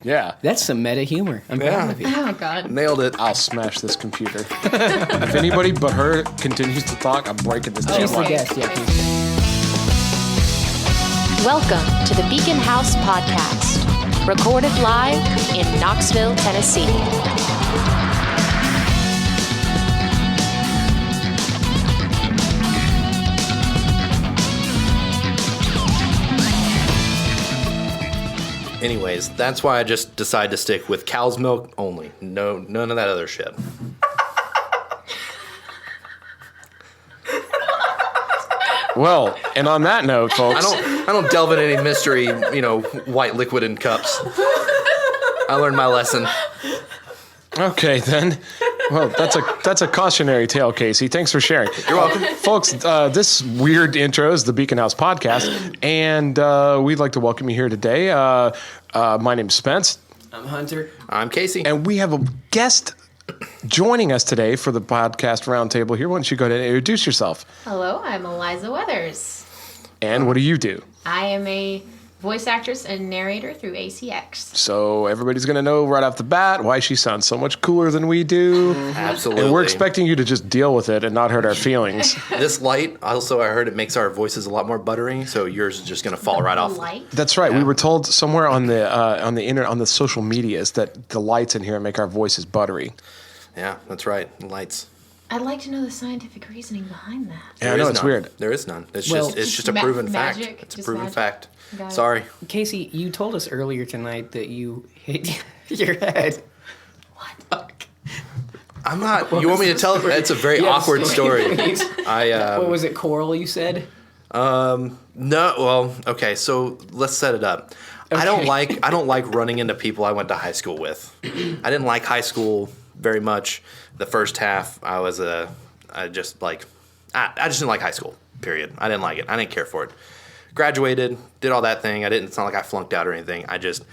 Yeah. That's some meta humor. I'm proud of you. Oh, God. Nailed it. I'll smash this computer. If anybody but her continues to talk, I'm breaking this damn She's the light. guest, yeah. Welcome to the Beacon House Podcast, recorded live in Knoxville, Tennessee. Anyways, that's why I just decided to stick with cow's milk only. No, none of that other shit. Well, and on that note, folks. I don't delve in any mystery, white liquid in cups. I learned my lesson. Okay, then. Well, that's a cautionary tale, Casey. Thanks for sharing. You're welcome. Folks, this weird intro is the Beacon House Podcast, and we'd like to welcome you here today. My name's Spence. I'm Hunter. I'm Casey. And we have a guest joining us today for the podcast roundtable here. Why don't you go ahead and introduce yourself? Hello, I'm Eliza Weathers. And what do you do? I am a voice actress and narrator through ACX. So everybody's going to know right off the bat why she sounds so much cooler than we do. Absolutely. And we're expecting you to just deal with it and not hurt our feelings. This light, also, I heard it makes our voices a lot more buttery, so yours is just going to fall right off. Light. That's right. Yeah. We were told somewhere on the internet, on the social medias, that the lights in here make our voices buttery. Yeah, that's right. Lights. I'd like to know the scientific reasoning behind that. Yeah, I know, is it's none. weird. There is none. It's Well, just a Ma- proven magic, fact. It's a just proven magic. fact. Got it. Sorry. Casey, you told us earlier tonight that you hit your head. What? I'm not. You want me to tell it? It's a very awkward story. What was it, coral, you said? No. Well, okay. So let's set it up. I don't like running into people I went to high school with. I didn't like high school very much. The first half, I just didn't like high school. Period. I didn't like it. I didn't care for it. Graduated, did all that thing. It's not like I flunked out or anything. I didn't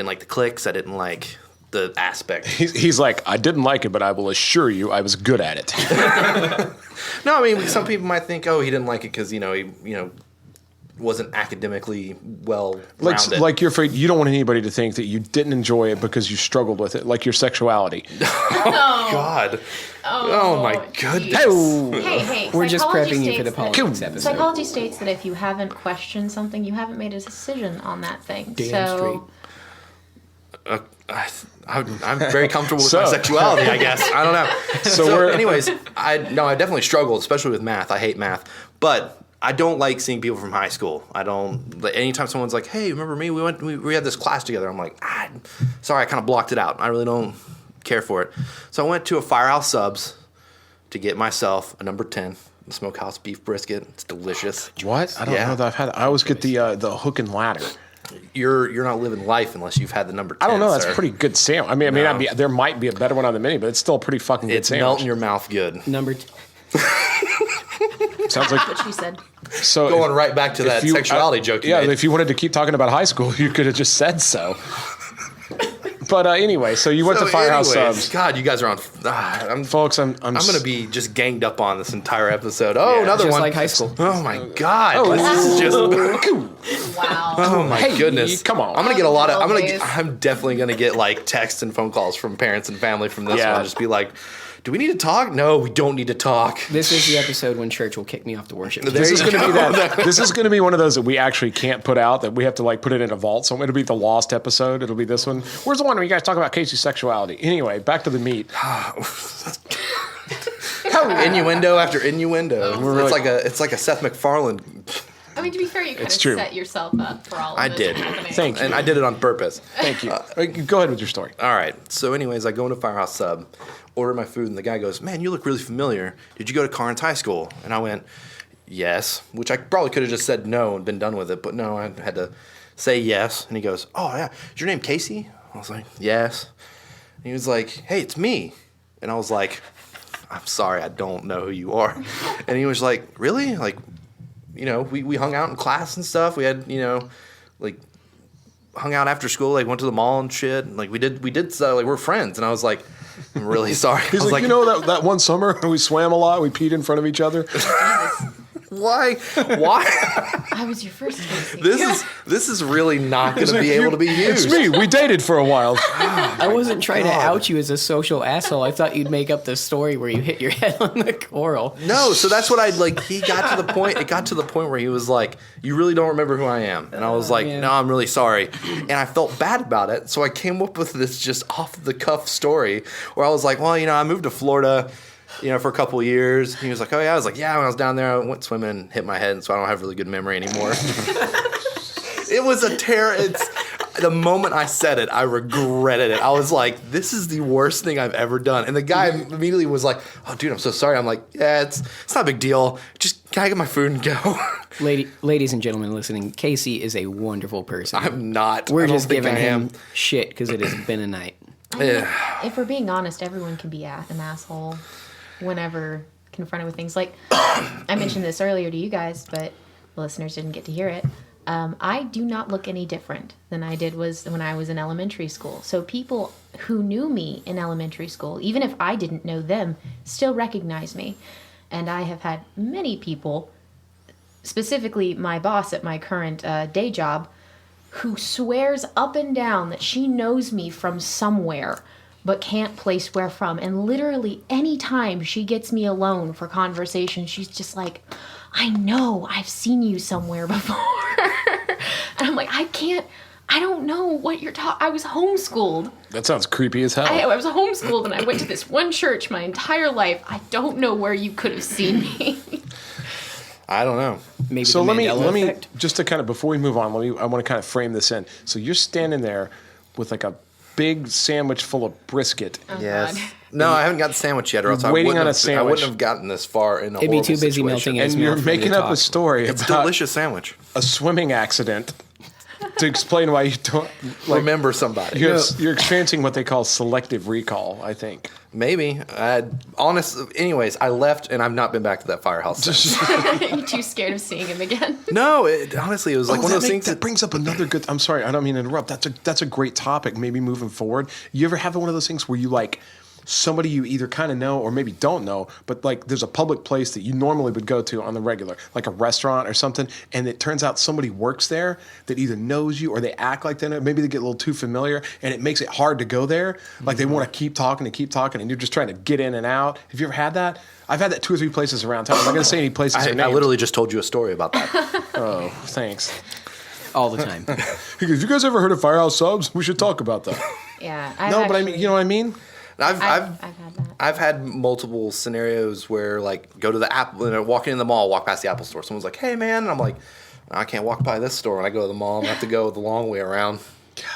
like the cliques. I didn't like the aspect. He's like, I didn't like it, but I will assure you I was good at it. No, I mean, some people might think, oh, he didn't like it because, he wasn't academically well-rounded. Like you're afraid you don't want anybody to think that you didn't enjoy it because you struggled with it, like your sexuality. Oh, God. Oh, my goodness. Hey, We're just psychology prepping you for the states that- politics episode. Psychology states that if you haven't questioned something, you haven't made a decision on that thing. Damn straight. I'm very comfortable with my sexuality, I guess. I don't know. So anyways, I definitely struggled, especially with math. I hate math. But I don't like seeing people from high school. Anytime someone's like, hey, remember me? We had this class together. I'm like, sorry, I kind of blocked it out. I really don't care for it. So I went to a Firehouse Subs to get myself a number 10, the smokehouse beef brisket. It's delicious. What? I don't know that I've had it. I always get the hook and ladder. You're not living life unless you've had the number 10. I don't know. That's sir. a pretty good sandwich. I mean, there might be a better one on the menu, but it's still a pretty fucking good It's sandwich. melt in your mouth good. Number 2. Sounds like What she said. so. Going right back to that if you- sexuality joke you made. If you wanted to keep talking about high school, you could have just said so. But anyway, so you went to Firehouse anyways, Subs. God, you guys are on. Folks, I'm going to be just ganged up on this entire episode. Oh, another just one. like high school. Oh, my God. This is just. Wow. Oh, my goodness. come on. I'm going to get a lot of. Always. I'm definitely going to get like texts and phone calls from parents and family from this Yeah. one. Just be like, do we need to talk? No, we don't need to talk. This is the episode when church will kick me off the worship. This is going to be that. This is going to be one of those that we actually can't put out. That we have to put it in a vault. So it'll be the lost episode. It'll be this one. Where's the one where you guys talk about Casey's sexuality? Anyway, back to the meat. Innuendo after innuendo. really- It's like a Seth MacFarlane. I mean, to be fair, you kind It's of true. set yourself up for all of I this. did. Thank you. And I did it on purpose. Thank you. Go ahead with your story. All right. So, anyways, I go into Firehouse Sub, order my food, and the guy goes, "Man, you look really familiar. Did you go to Carnes High School?" And I went, "Yes," which I probably could have just said no and been done with it, but no, I had to say yes. And he goes, "Oh yeah, is your name Casey?" I was like, "Yes." And he was like, "Hey, it's me," and I was like, "I'm sorry, I don't know who you are." And he was like, "Really? Like, we hung out in class and stuff. We had, hung out after school, went to the mall and shit. And, we did stuff, we're friends." And I was like, "I'm really sorry." He's I was like, that one summer we swam a lot, we peed in front of each other. Why? I was your first Casey. This is really not going to be able to be used. It's me. We dated for a while. I wasn't trying to out you as a social asshole. I thought you'd make up the story where you hit your head on the coral. No, so that's what I'd like. He got to the point. It got to the point where he was like, "You really don't remember who I am," and I was like, man. "No, I'm really sorry," and I felt bad about it. So I came up with this just off the cuff story where I was like, "Well, I moved to Florida." For a couple of years. And he was like, "Oh, yeah." I was like, "Yeah, when I was down there, I went swimming and hit my head, and so I don't have really good memory anymore." It was a terror. The moment I said it, I regretted it. I was like, this is the worst thing I've ever done. And the guy immediately was like, "Oh, dude, I'm so sorry." I'm like, "Yeah, it's not a big deal. Just can I get my food and go?" Ladies and gentlemen listening, Casey is a wonderful person. I'm not. We're I don't just think giving I him am. shit because it has been a night. If we're being honest, everyone can be an asshole whenever confronted with things. Like, I mentioned this earlier to you guys, but the listeners didn't get to hear it. I do not look any different than I did when I was in elementary school. So people who knew me in elementary school, even if I didn't know them, still recognize me. And I have had many people, specifically my boss at my current day job, who swears up and down that she knows me from somewhere, but can't place where from. And literally any time she gets me alone for conversation, she's just like, "I know, I've seen you somewhere before." And I'm like, I don't know what you're talking. I was homeschooled. That sounds creepy as hell. I was homeschooled and I went to this one church my entire life. I don't know where you could have seen me. I don't know. Maybe So the let Mandela me effect. just to kind of before we move on, I want to kind of frame this in. So you're standing there with like a big sandwich full of brisket. Yes. God. No, I haven't got the sandwich yet, or else I Waiting wouldn't on a have, I sandwich. wouldn't have gotten this far in a It'd be horrible too busy situation. melting in his And you're mouth for me to making up a talk. story It's a about delicious sandwich. a swimming accident to explain why you don't Remember somebody. you're experiencing what they call selective recall, I think. Maybe. Anyways, I left and I've not been back to that firehouse since. You're too scared of seeing him again. No, honestly, it was like one of those things that brings up another good. I'm sorry, I don't mean to interrupt. That's a great topic. Maybe moving forward, you ever have one of those things where you like somebody you either kind of know or maybe don't know, but like there's a public place that you normally would go to on the regular, like a restaurant or something, and it turns out somebody works there that either knows you or they act like they know. Maybe they get a little too familiar, and it makes it hard to go there. Like they want to keep talking, and you're just trying to get in and out. Have you ever had that? I've had that 2 or 3 places around town. I'm not going to say any places or I names. literally just told you a story about that. Oh, thanks. all the time. He goes, "You guys ever heard of Firehouse Subs? We should talk about that." Yeah. But I mean, you know what I mean? I've had that. I've had multiple scenarios where like go to the Apple, walking in the mall, walk past the Apple store. Someone's like, "Hey man," and I'm like, "I can't walk by this store." And I go to the mall and I have to go the long way around.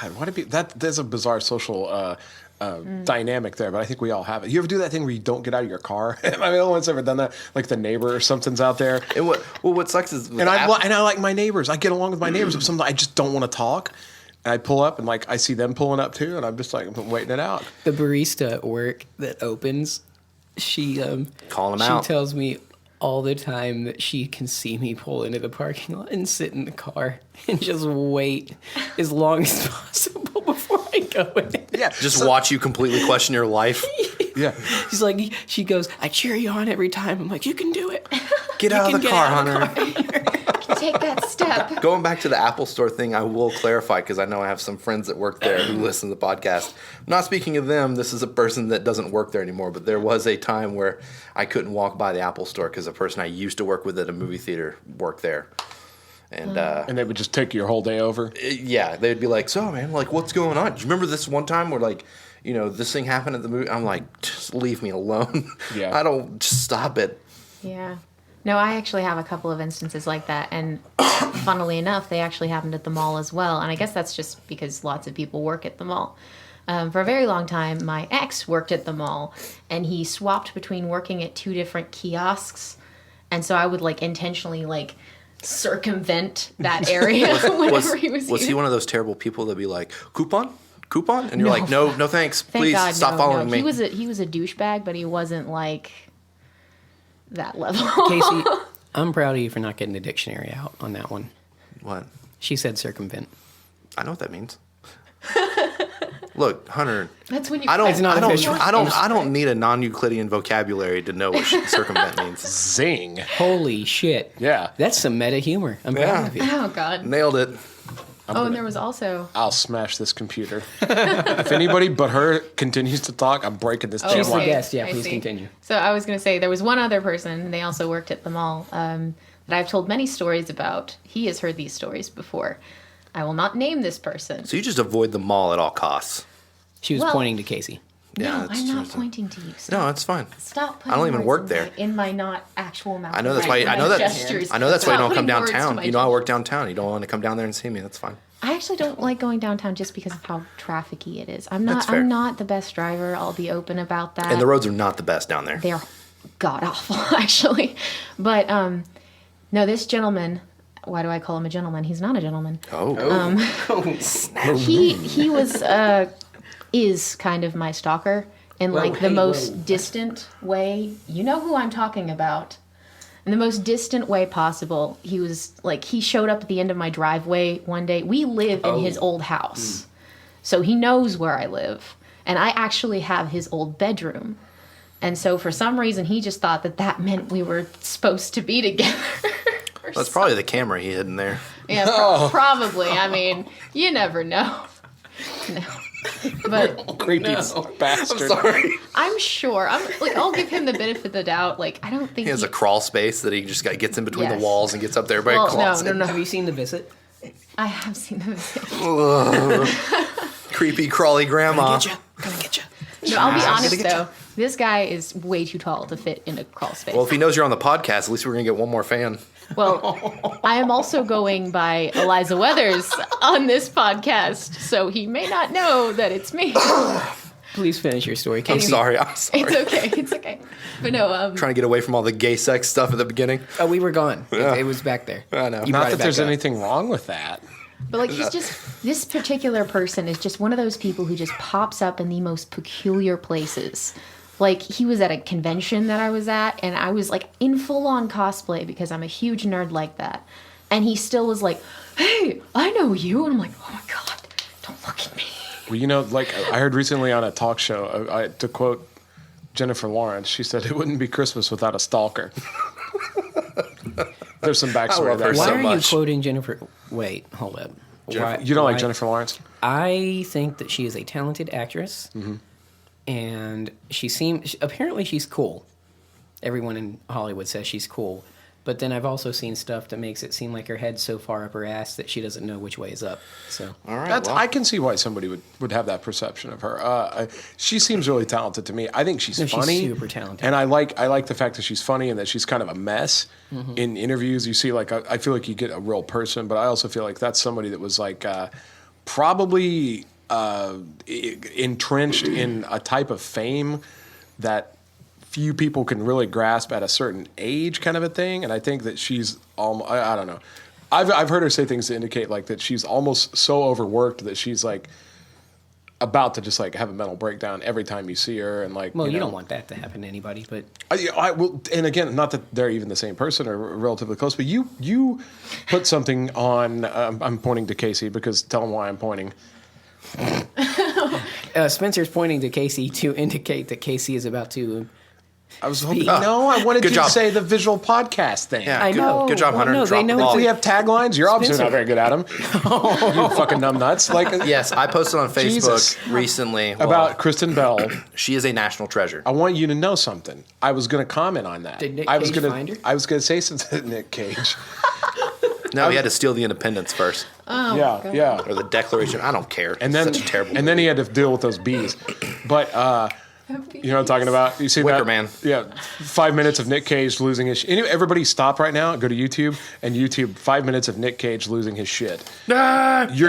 God, why be that? There's a bizarre social dynamic there, but I think we all have it. You ever do that thing where you don't get out of your car? Am I the only one's ever done that? Like the neighbor or something's out there. And what sucks is with I like my neighbors. I get along with my neighbors, but sometimes I just don't want to talk. And I pull up and like I see them pulling up too, and I'm just like I'm waiting it out. The barista at work that opens, she Calling them she out. tells me all the time that she can see me pull into the parking lot and sit in the car and just wait as long as possible before I go in. Yeah, Just watch you completely question your life. Yeah, She's like, she goes, "I cheer you on every time." I'm like, "You can do it. Get You out of can the get car, out of the Hunter. Take that step. Going back to the Apple Store thing, I will clarify because I know I have some friends that work there who listen to the podcast. I'm not speaking of them. This is a person that doesn't work there anymore. But there was a time where I couldn't walk by the Apple Store because a person I used to work with at a movie theater worked there. And and they would just take your whole day over. yeah, they'd be like, "So man, like what's going on? Do you remember this one time where like, this thing happened at the movie?" I'm like, "Just leave me alone. Yeah. I don't, just stop it." Yeah. No, I actually have a couple of instances like that. And funnily enough, they actually happened at the mall as well. And I guess that's just because lots of people work at the mall. For a very long time, my ex worked at the mall. And he swapped between working at 2 different kiosks. And so I would like intentionally like circumvent that area whenever he was here. Was he one of those terrible people that'd be like, "Coupon? And you're No. like, no thanks. Thank Please God, stop no, following no. me." He was a douchebag, but he wasn't like that level. Casey, I'm proud of you for not getting the dictionary out on that one. What? She said circumvent. I know what that means. Look, Hunter. That's when you. I don't need a non-Euclidean vocabulary to know what circumvent means. Zing. Holy shit. Yeah. That's some meta humor. I'm proud of you. Oh God. Nailed it. And there was also. I'll smash this computer. If anybody but her continues to talk, I'm breaking this She's damn the line. guest. Yeah, I please see. continue. So I was going to say there was one other person. They also worked at the mall that I've told many stories about. He has heard these stories before. I will not name this person. So you just avoid the mall at all costs. She was Well- pointing to Casey. Yeah, No, that's I'm not true. pointing to you. No, it's fine. Stop putting I don't even words work in there. in my not actual mouth. I know that's why. My I know that. gestures. I know that's why you Stop don't come putting words to downtown. my You know I gestures. work downtown. You don't want to come down there and see me. That's fine. I actually don't like going downtown just because of how trafficy it is. That's I'm fair. not the best driver. I'll be open about that. And the roads are not the best down there. They're god awful, actually. But no, this gentleman. Why do I call him a gentleman? He's not a gentleman. He was is kind of my stalker in like the most distant way. You know who I'm talking about. In the most distant way possible. He was like, he showed up at the end of my driveway one day. We live in his old house. So he knows where I live. And I actually have his old bedroom. And so for some reason, he just thought that that meant we were supposed to be together. That's probably the camera he hid in there. Yeah, probably. I mean, you never know. No. But Creepy bastard. Sorry. I'm sure. I'll give him the benefit of the doubt. Like, I don't think He has a crawl space that he just gets in between the Yes. walls and gets up there by Well, a closet. no. Have you seen The Visit? I have seen them. Creepy crawly grandma. Gonna get you. No, I'll be honest though. This guy is way too tall to fit in a crawl space. Well, if he knows you're on the podcast, at least we're gonna get one more fan. Well, I am also going by Eliza Weathers on this podcast, so he may not know that it's me. Please finish your story, I'm Casey. sorry. It's okay. It's okay. But no, Trying to get away from all the gay sex stuff at the beginning. Oh, we were gone. Yeah. It was back there. I know. You Not brought it that back there's up. anything wrong with that. but like he's just this particular person is just one of those people who just pops up in the most peculiar places. Like he was at a convention that I was at, and I was like in full on cosplay because I'm a huge nerd like that. And he still was like, "Hey, I know you," and I'm like, "Oh my god, don't look at me." Well, you know, like I heard recently on a talk show, to quote Jennifer Lawrence, she said, "It wouldn't be Christmas without a stalker." There's some backstory love to her that. Why so are much. you quoting Jennifer? Wait, hold up. Why- You don't like why- Jennifer Lawrence? I think that she is a talented actress, and apparently she's cool. Everyone in Hollywood says she's cool, but then I've also seen stuff that makes it seem like her head's so far up her ass that she doesn't know which way is up. So All right. That's, well, I can see why somebody would have that perception of her. She seems really talented to me. I think she's No, she's funny, super talented. and I like the fact that she's funny and that she's kind of a mess. In interviews, you see, like I feel like you get a real person, but I also feel like that's somebody that was like probably entrenched in a type of fame that few people can really grasp at a certain age, kind of a thing. And I think that she's I don't know. I've heard her say things to indicate like that she's almost so overworked that she's like about to just like have a mental breakdown every time you see her, and like well, you know. don't want that to happen to anybody, but I will, and again, not that they're even the same person or relatively close, but you put something on. I'm pointing to Casey because tell him why I'm pointing. Spencer's pointing to Casey to indicate that Casey is about to. I was hoping. No, I wanted Good you job. to say the visual podcast thing. yeah, I good, know. Good job, Well, Hunter. no, they Drop know the ball. We have taglines. You're obviously Spencer. not very good at them. You fucking numbnuts. Like Yes, I posted on Facebook Jesus. recently about Kristen Bell. she is a national treasure. I want you to know something. I was going to comment on that. Did Nick I was Cage gonna, find her? I was going to say something to Nick Cage. No, he had to steal the independence first, Yeah. or the Declaration. I don't care. And then, Such a terrible. and then he had to deal with those bees. But you know what I'm talking about? You see Wicker that? Man. Yeah, 5 minutes of Nick Cage losing his. Everybody, stop right now. Go to YouTube and YouTube 5 minutes of Nick Cage losing his shit. You're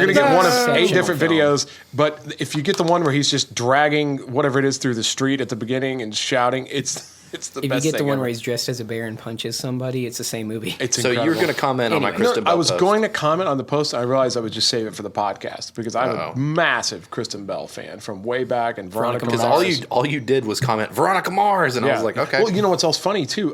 gonna get one of 8 Exceptional different film. videos. But if you get the one where he's just dragging whatever it is through the street at the beginning and shouting, it's It's the If you best get the thing one ever. where he's dressed as a bear and punches somebody, it's the same movie. It's So incredible. you're going to comment on my Anyway. Kristen Bell I was post. going to comment on the post. I realized I would just save it for the podcast because I'm a massive Kristen Bell fan from way back, and Veronica Because Mars. all you did was comment Veronica Mars, and I was like, okay. Well, you know what's else funny too?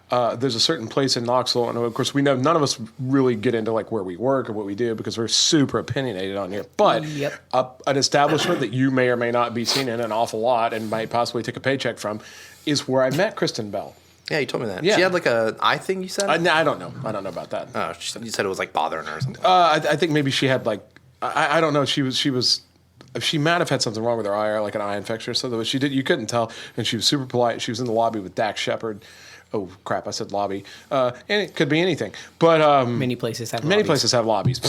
There's a certain place in Knoxville, and of course we know none of us really get into like where we work or what we do because we're super opinionated on here. But Yep. an establishment that you may or may not be seen in an awful lot and might possibly take a paycheck from is where I met Kristen Bell. Yeah, you told me that. Yeah. She had like a eye thing, you said? No, I don't know. I don't know about that. Oh, you said it was like bothering her or something. I think maybe she had like I don't know. She might have had something wrong with her eye, or like an eye infection or something. But you couldn't tell, and she was super polite. She was in the lobby with Dax Shepard. Oh crap! I said lobby, and it could be anything. But Many places have many lobbies. places have lobbies.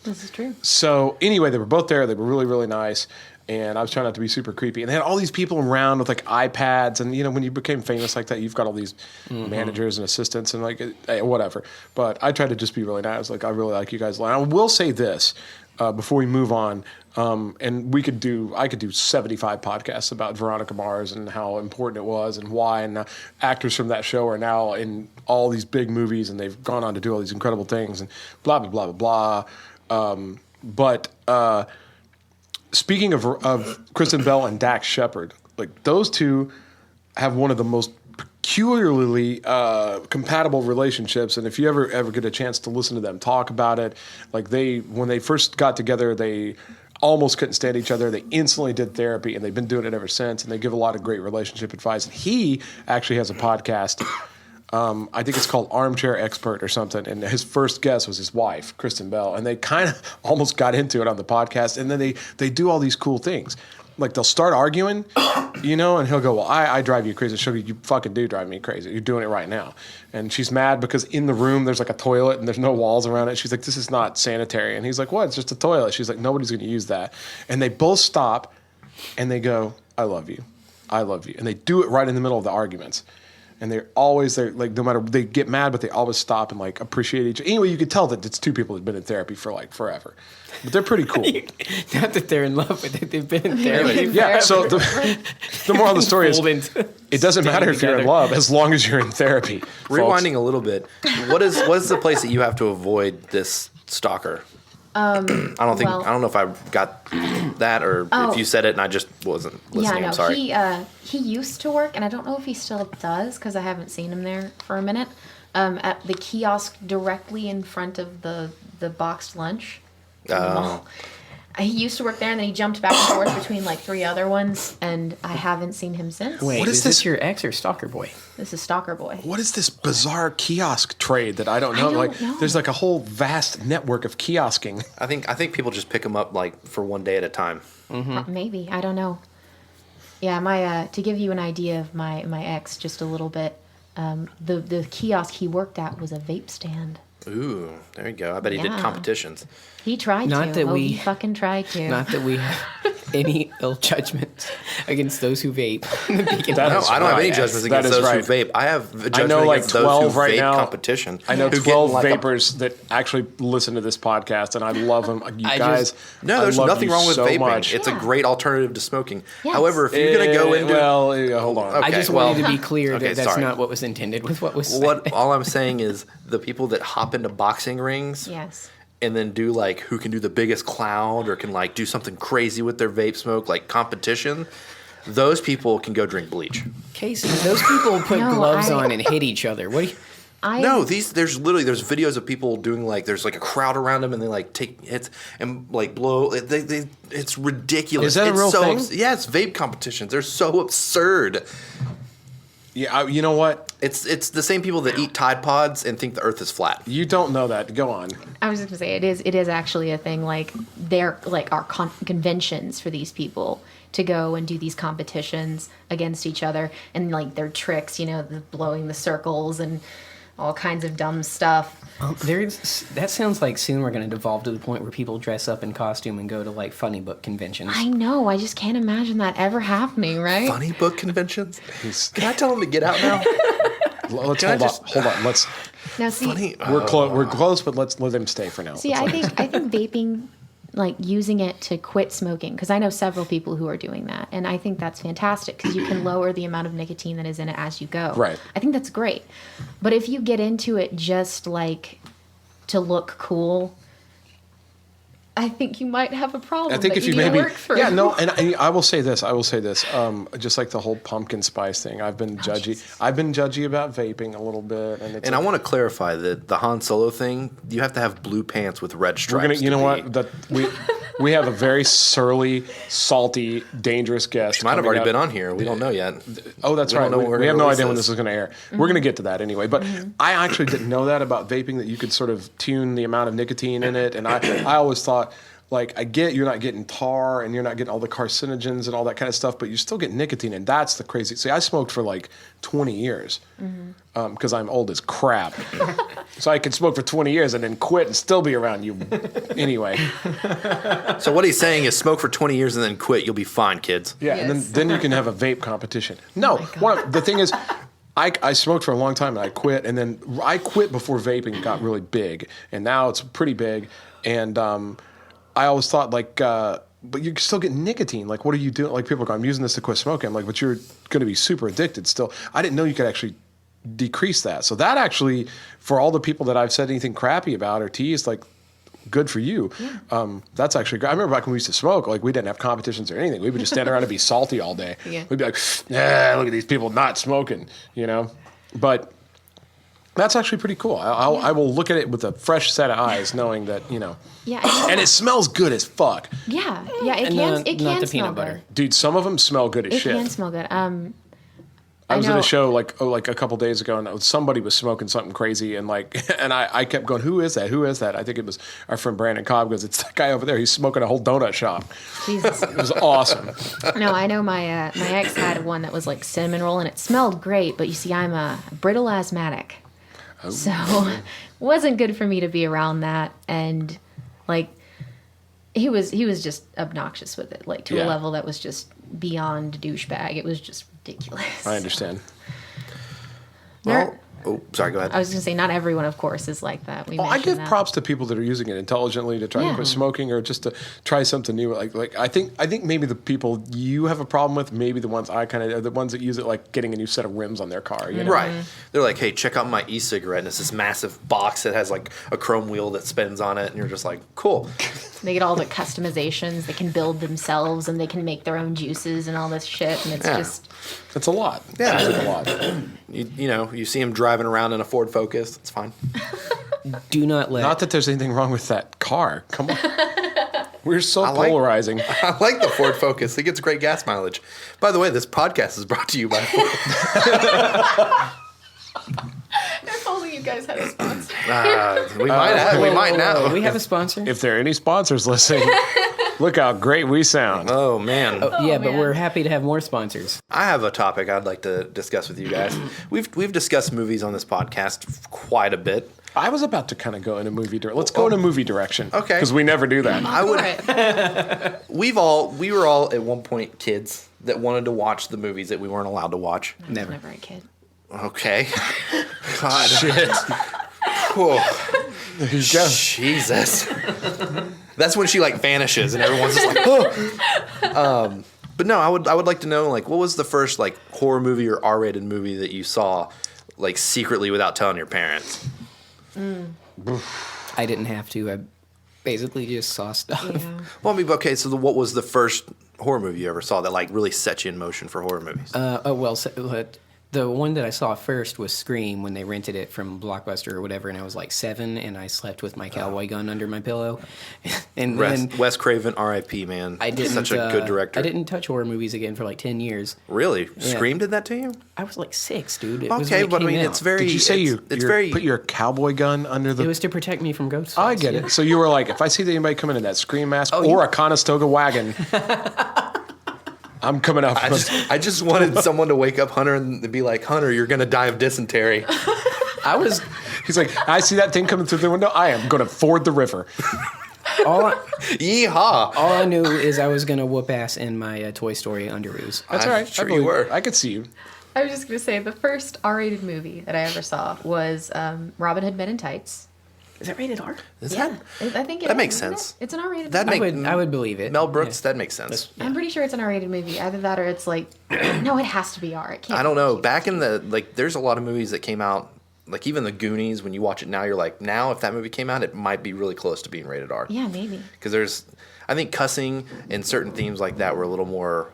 This is true. So anyway, they were both there. They were really, really nice. And I was trying not to be super creepy. And they had all these people around with like iPads. And, you know, when you became famous like that, you've got all these managers and assistants and like whatever. But I tried to just be really nice. Like, I really like you guys. And I will say this before we move on. And I could do 75 podcasts about Veronica Mars and how important it was and why. And actors from that show are now in all these big movies and they've gone on to do all these incredible things and blah, blah, blah, blah, blah. Speaking of Kristen Bell and Dax Shepard, like those two have one of the most peculiarly compatible relationships. And if you ever get a chance to listen to them talk about it, like when they first got together, they almost couldn't stand each other. They instantly did therapy, and they've been doing it ever since. And they give a lot of great relationship advice. And he actually has a podcast. I think it's called Armchair Expert or something. And his first guest was his wife, Kristen Bell. And they kind of almost got into it on the podcast. And then they do all these cool things. Like they'll start arguing, you know, and he'll go, well, I drive you crazy. She'll go, you fucking do drive me crazy. You're doing it right now. And she's mad because in the room there's like a toilet and there's no walls around it. She's like, this is not sanitary. And he's like, what? It's just a toilet. She's like, nobody's going to use that. And they both stop and they go, I love you. I love you. And they do it right in the middle of the arguments. And they're like, no matter, they get mad, but they always stop and like appreciate each other. Anyway, you could tell that it's two people that have been in therapy for like forever. But they're pretty cool. Not that they're in love, but that they've been in therapy. Yeah, so the moral of the story is it doesn't matter if you're in together. love as long as you're in therapy. Rewinding a little bit, what is the place that you have to avoid this stalker? I don't know if I got that or if you said it and I just wasn't listening. I'm sorry. He used to work, and I don't know if he still does because I haven't seen him there for a minute. At the kiosk directly in front of the boxed lunch. He used to work there, and then he jumped back and forth between like three other ones, and I haven't seen him since. Wait, What is is this this? your ex or stalker boy? This is Stalker Boy. What is this bizarre kiosk trade that I don't know? don't know. There's like a whole vast network of kiosking. I think people just pick them up like for one day at a time. Maybe, I don't know. Yeah, my to give you an idea of my ex just a little bit. The kiosk he worked at was a vape stand. Ooh, there you go. I bet he did Yeah. competitions. He tried Not to. that we- He fucking tried to. Not that we have any ill judgment against those who vape. That No, is I don't have any right. judgments That against is those right. who vape. I have a judgment know, like, against those 12 who right vape now. competition. I know who get, 12 like, a- vapors that actually listen to this podcast, and I love them. You I guys, just- No, I there's love nothing you wrong with so vaping. much. It's a Yeah. great alternative to smoking. Yes. However, if you're going to go into hold on. Okay. I just well- wanted to be clear Okay, that that's sorry. not what was intended with what was said. what all I'm saying is the people that hop into boxing rings Yes. and then do like who can do the biggest cloud or can like do something crazy with their vape smoke, like competition, those people can go drink bleach. Casey, those people put No, gloves I- on and hit each other. What do you... No, there's videos of people doing like there's like a crowd around them and they like take hits and like blow. It's ridiculous. Is that a It's real so thing? Yeah, it's vape competitions. They're so absurd. Yeah, you know what? It's the same people that eat Tide Pods and think the Earth is flat. You don't know that. Go on. I was just gonna say it is actually a thing. Like there like are conventions for these people to go and do these competitions against each other, and like their tricks, you know, the blowing the circles and all kinds of dumb stuff. That sounds like soon we're going to devolve to the point where people dress up in costume and go to like funny book conventions. I know. I just can't imagine that ever happening, right? Funny book conventions. Can I tell them to get out now? Let's Can I hold on. Let's. Now, see, Funny. We're close, but let's let them stay for now. see, I think vaping like using it to quit smoking, because I know several people who are doing that, and I think that's fantastic because you can lower the amount of nicotine that is in it as you go. Right. I think that's great. But if you get into it just like to look cool, I think you might have a problem. I think that if you need to maybe, work through. yeah, no, and I will say this. Just like the whole pumpkin spice thing, I've been judgy. Jesus. I've been judgy about vaping a little bit, and And I want to clarify that the Han Solo thing, you have to have blue pants with red stripes. we're gonna, you to know be- what? That we have a very surly, salty, dangerous guest. She might have coming already up. been on here. We don't know yet. Oh, that's We right. don't know when we're We have gonna no release idea when this. this is going to air. We're going to get to that anyway. But I actually didn't know that about vaping, that you could sort of tune the amount of nicotine in it. And I always thought, like, I get you're not getting tar and you're not getting all the carcinogens and all that kind of stuff, but you still get nicotine. And that's the crazy. See, I smoked for like 20 years because I'm old as crap. So I could smoke for 20 years and then quit and still be around you. Anyway. So what he's saying is smoke for 20 years and then quit. You'll be fine, kids. Yeah, Yes. and then you can have a vape competition. No, the thing is, I smoked for a long time and I quit, and then I quit before vaping got really big, and now it's pretty big. And I always thought but you still get nicotine. Like, what are you doing? Like, people go, I'm using this to quit smoking. I'm like, but you're going to be super addicted still. I didn't know you could actually decrease that. So that actually, for all the people that I've said anything crappy about or teased, like, good for you. That's actually good. I remember back when we used to smoke, like, we didn't have competitions or anything. We would just stand around and be salty all day. Yeah. We'd be like, yeah, look at these people not smoking, you know? But that's actually pretty cool. I will look at it with a fresh set of eyes, knowing that, you know. Yeah. And it smells good as fuck. Yeah. Yeah. It And can. not- It not can the smell peanut butter. good. Dude, some of them smell good as It shit. can smell good. I was I at know- a show like a couple days ago, and somebody was smoking something crazy, and and I kept going, who is that? Who is that? I think it was our friend Brandon Cobb. Goes, it's that guy over there. He's smoking a whole donut shop. Jesus. It was awesome. No, I know my my ex had one that was like cinnamon roll, and it smelled great. But you see, I'm a brittle asthmatic, so it wasn't good for me to be around that. And like, he was just obnoxious with it, like to Yeah. a level that was just beyond douchebag. It was just ridiculous. I understand. There- Sorry, go ahead. I was going to say, not everyone, of course, is like that. Well, I give props to people that are using it intelligently to try to Yeah. quit smoking or just to try something new. Like I think maybe the people you have a problem with, maybe the ones I kind of are the ones that use it, like getting a new set of rims on their car. You know? Right. They're like, hey, check out my e-cigarette. And it's this massive box that has like a chrome wheel that spins on it. And you're just like, cool. They get all the customizations. They can build themselves, and they can make their own juices and all this shit. And it's Yeah. just... It's a lot. Yeah. It's a lot. You know, you see him driving around in a Ford Focus. It's fine. Do not let. Not that there's anything wrong with that car. Come on. We're so I like- polarizing. I like the Ford Focus. It gets great gas mileage. By the way, this podcast is brought to you by Ford. If only you guys had a sponsor. We might have. We might Whoa, now. we have a sponsor. If there are any sponsors listening, look how great we sound. Oh, man. Yeah, but man. we're happy to have more sponsors. I have a topic I'd like to discuss with you guys. We've discussed movies on this podcast quite a bit. I was about to kind of go in a movie direction. Let's go in a movie direction. Okay. Because we never do that. I would. We were all at one point kids that wanted to watch the movies that we weren't allowed to watch. Never. Never a kid. Okay. God. Shit. Whoa. Jesus. That's when she like vanishes and everyone's just like, oh. But no, I would like to know, like, what was the first like horror movie or R-rated movie that you saw like secretly without telling your parents? I didn't have to. I basically just saw stuff. Yeah. Well, I mean, okay, so what was the first horror movie you ever saw that like really set you in motion for horror movies? The one that I saw first was Scream when they rented it from Blockbuster or whatever, and I was like 7, and I slept with my cowboy gun under my pillow. And then Wes Craven, R.I.P. Man, I didn't. such a good director. I didn't touch horror movies again for like 10 years. Really, Scream did that to you? I was like 6, dude. It was Okay, when it but I came mean, out. it's very. Did you say it's very put your cowboy gun under the... It was to protect me from ghosts. I get it. So you were like, if I see anybody coming in that Scream mask Oh, or a Conestoga wagon, I'm coming up. I just wanted someone to wake up Hunter and be like, Hunter, you're gonna die of dysentery. I was He's like, I see that thing coming through the window. I am going to ford the river. Yeehaw! all I knew is I was gonna whoop ass in my Toy Story underoos. That's I'm all right. sure I you believe- were. I could see you. I was just going to say, the first R-rated movie that I ever saw was Robin Hood Men in Tights. Is that rated R? Is Yeah, that? I think it That is, makes isn't sense. It's an R-rated That movie. I would believe it. Mel Brooks, Yeah. that makes sense. I'm pretty sure it's an R-rated movie. Either that or it's like, no, it has to be R. It can't. I don't know. be Back in the like, there's a lot of movies that came out. Like even the Goonies, when you watch it now, you're like, now if that movie came out, it might be really close to being rated R. Yeah, maybe. Because I think cussing and certain themes like that were a little more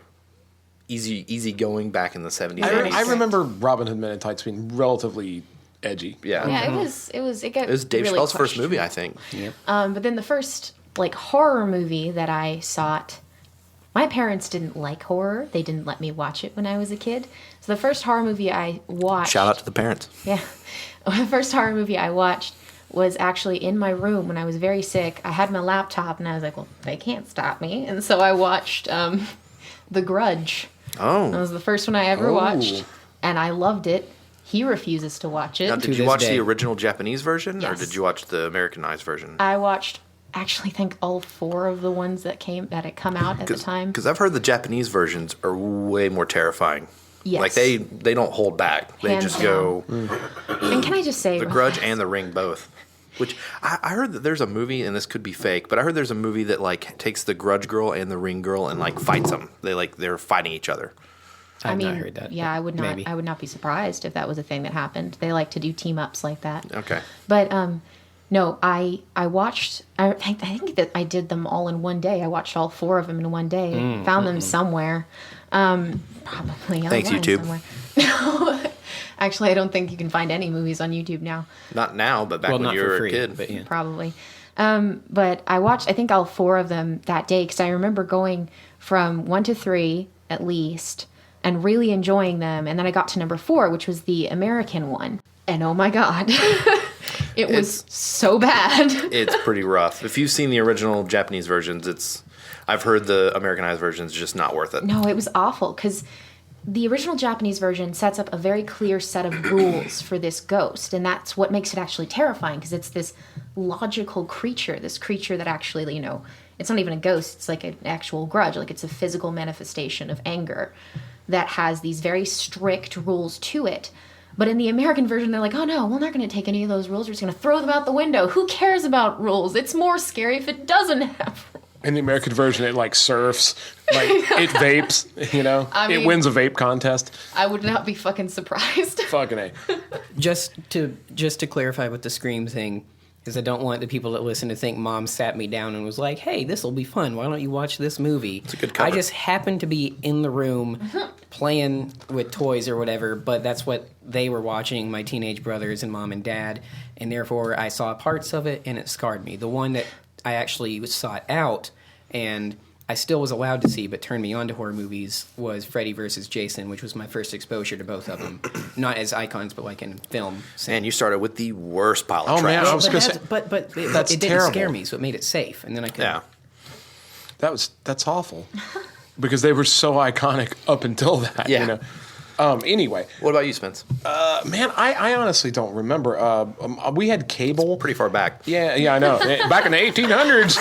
easy going back in the 70s. I remember Robin Hood Men in Tights being relatively edgy. Yeah. Yeah, it got It was Dave really Chappelle's first pushed. movie, I think. But then the first like horror movie that I sought, my parents didn't like horror. They didn't let me watch it when I was a kid. So the first horror movie I watched. Shout out to the parents. Yeah. The first horror movie I watched was actually in my room when I was very sick. I had my laptop and I was like, well, they can't stop me. And so I watched The Grudge. That Oh. was the first one I ever watched. And I loved it. He refuses to watch it. Now, To did you this watch day. the original Japanese version, or Yes. did you watch the Americanized version? I watched, actually, think all 4 of the ones that had come out at the time. Because I've heard the Japanese versions are way more terrifying. Yes. Like they don't hold back. They Hands just down. go And can I just say, The Grudge and The Ring both. Which I heard that there's a movie, and this could be fake, but I heard there's a movie that like takes the Grudge girl and the Ring girl and like fights them. They're fighting each other. I've not heard that. Yeah, but I would not. Maybe. I would not be surprised if that was a thing that happened. They like to do team ups like that. Okay. But no, I watched. I think that I did them all in one day. I watched all 4 of them in one day. Found them somewhere. Probably online Thanks, YouTube. somewhere. Actually, I don't think you can find any movies on YouTube now. Not now, but back Well, when not you for were free, a kid. but yeah. Probably. But I watched, I think, all 4 of them that day because I remember going from 1 to 3 at least and really enjoying them. And then I got to number 4, which was the American one. And oh my God, it was so bad. It's pretty rough. If you've seen the original Japanese versions, I've heard the Americanized versions just not worth it. No, it was awful because the original Japanese version sets up a very clear set of rules for this ghost. And that's what makes it actually terrifying because it's this logical creature, this creature that actually, it's not even a ghost. It's like an actual grudge. Like it's a physical manifestation of anger that has these very strict rules to it. But in the American version, they're like, oh no, we're not going to take any of those rules. We're just going to throw them out the window. Who cares about rules? It's more scary if it doesn't have rules. In the American version, it like surfs, like it vapes, I mean- it wins a vape contest. I would not be fucking surprised. Fucking A. Just to clarify with the Scream thing, because I don't want the people that listen to think Mom sat me down and was like, "Hey, this will be fun. Why don't you watch this movie?" It's a good cover. I just happened to be in the room playing with toys or whatever, but that's what they were watching, my teenage brothers and mom and dad, and therefore I saw parts of it and it scarred me. The one that I actually sought out and I still was allowed to see, but turned me on to horror movies was Freddy vs. Jason, which was my first exposure to both of them. Not as icons, but like in film. Man, you started with the worst pile of Oh, man, trash. I was gonna say, But it that's didn't terrible. scare me, so it made it safe, and then I could. Yeah. that's awful. Because they were so iconic up until that, Yeah. Anyway, What about you, Spence? man, I honestly don't remember. We had cable. Pretty far back. Yeah, I know. Back in the 1800s.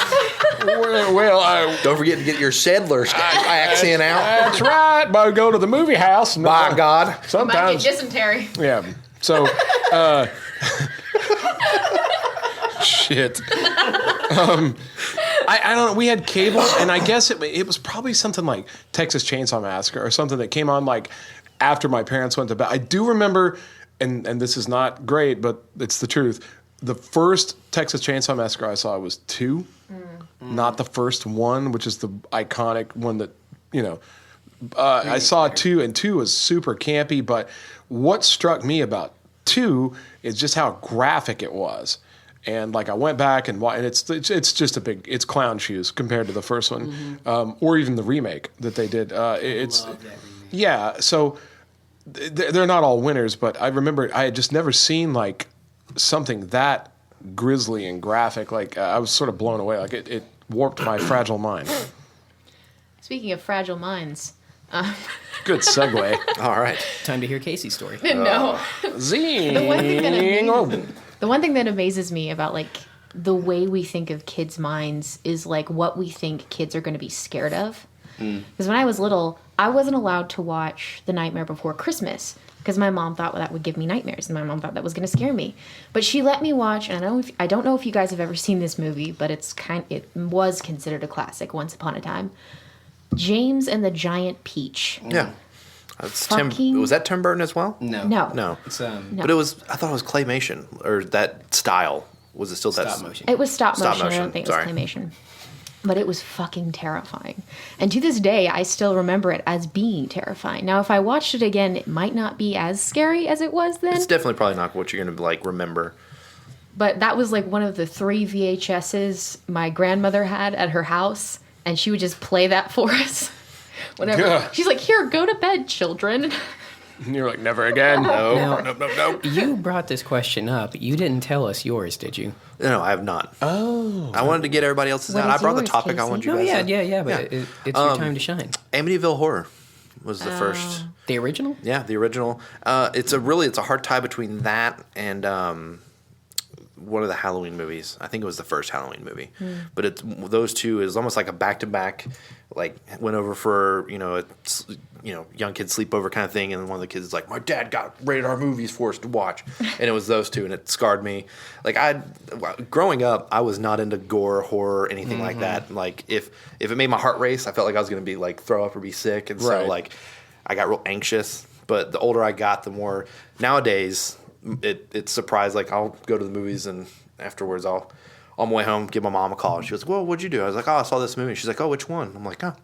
Well, Don't forget to get your Sedler accent out. that's right. But I go to the movie house. And By God. Might get Sometimes. dysentery. Yeah. So, shit. I don't know. We had cable, and I guess it was probably something like Texas Chainsaw Massacre or something that came on like after my parents went to bed. I do remember, and this is not great, but it's the truth. The first Texas Chainsaw Massacre I saw was 2, not the first one, which is the iconic one that, I saw 2, and 2 was super campy, but what struck me about 2 is just how graphic it was. And like I went back and it's just it's clown shoes compared to the first one, or even the remake that they did. Yeah. So they're not all winners, but I remember I had just never seen like something that grisly and graphic. Like I was sort of blown away. Like it warped my fragile mind. Speaking of fragile minds, Good segue. All right. Time to hear Casey's story. no. Zing. The one thing that amazes me about like the way we think of kids' minds is like what we think kids are going to be scared of. Because when I was little, I wasn't allowed to watch The Nightmare Before Christmas because my mom thought that would give me nightmares, and my mom thought that was going to scare me. But she let me watch, and I don't know if you guys have ever seen this movie, but it was considered a classic once upon a time. James and the Giant Peach. Yeah. Was that Tim Burton as well? No. No. It's But I thought it was claymation, or that style. Was it still stop motion. It was stop motion. I motion, don't think sorry. it was claymation. But it was fucking terrifying. And to this day, I still remember it as being terrifying. Now, if I watched it again, it might not be as scary as it was then. It's definitely probably not what you're going to like remember. But that was like one of the 3 VHSs my grandmother had at her house. And she would just play that for us. Whenever. Yeah. She's like, here, go to bed, children. And you're like, never again. Now, No. you brought this question up. You didn't tell us yours, did you? No, I have not. Oh. I wanted to get everybody else's What out. I is brought the yours, topic I Casey? wanted you No, guys yeah, to. but it's your time to shine. Amityville Horror was the first. The original? Yeah, the original. It's a hard tie between that and one of the Halloween movies. I think it was the first Halloween movie. But those two is almost like a back-to-back, like went over for, young kid sleepover kind of thing, and one of the kids is like, my dad got rated R movies for us to watch. And it was those two, and it scarred me. Like, growing up, I was not into gore, horror, anything like that. Like, if it made my heart race, I felt like I was going to be like throw up or be sick, and so Right. like I got real anxious. But the older I got, the more nowadays it's surprised. Like, I'll go to the movies, and afterwards on my way home, give my mom a call. And she goes, well, what'd you do? I was like, oh, I saw this movie. She's like, oh, which one? I'm like, oh,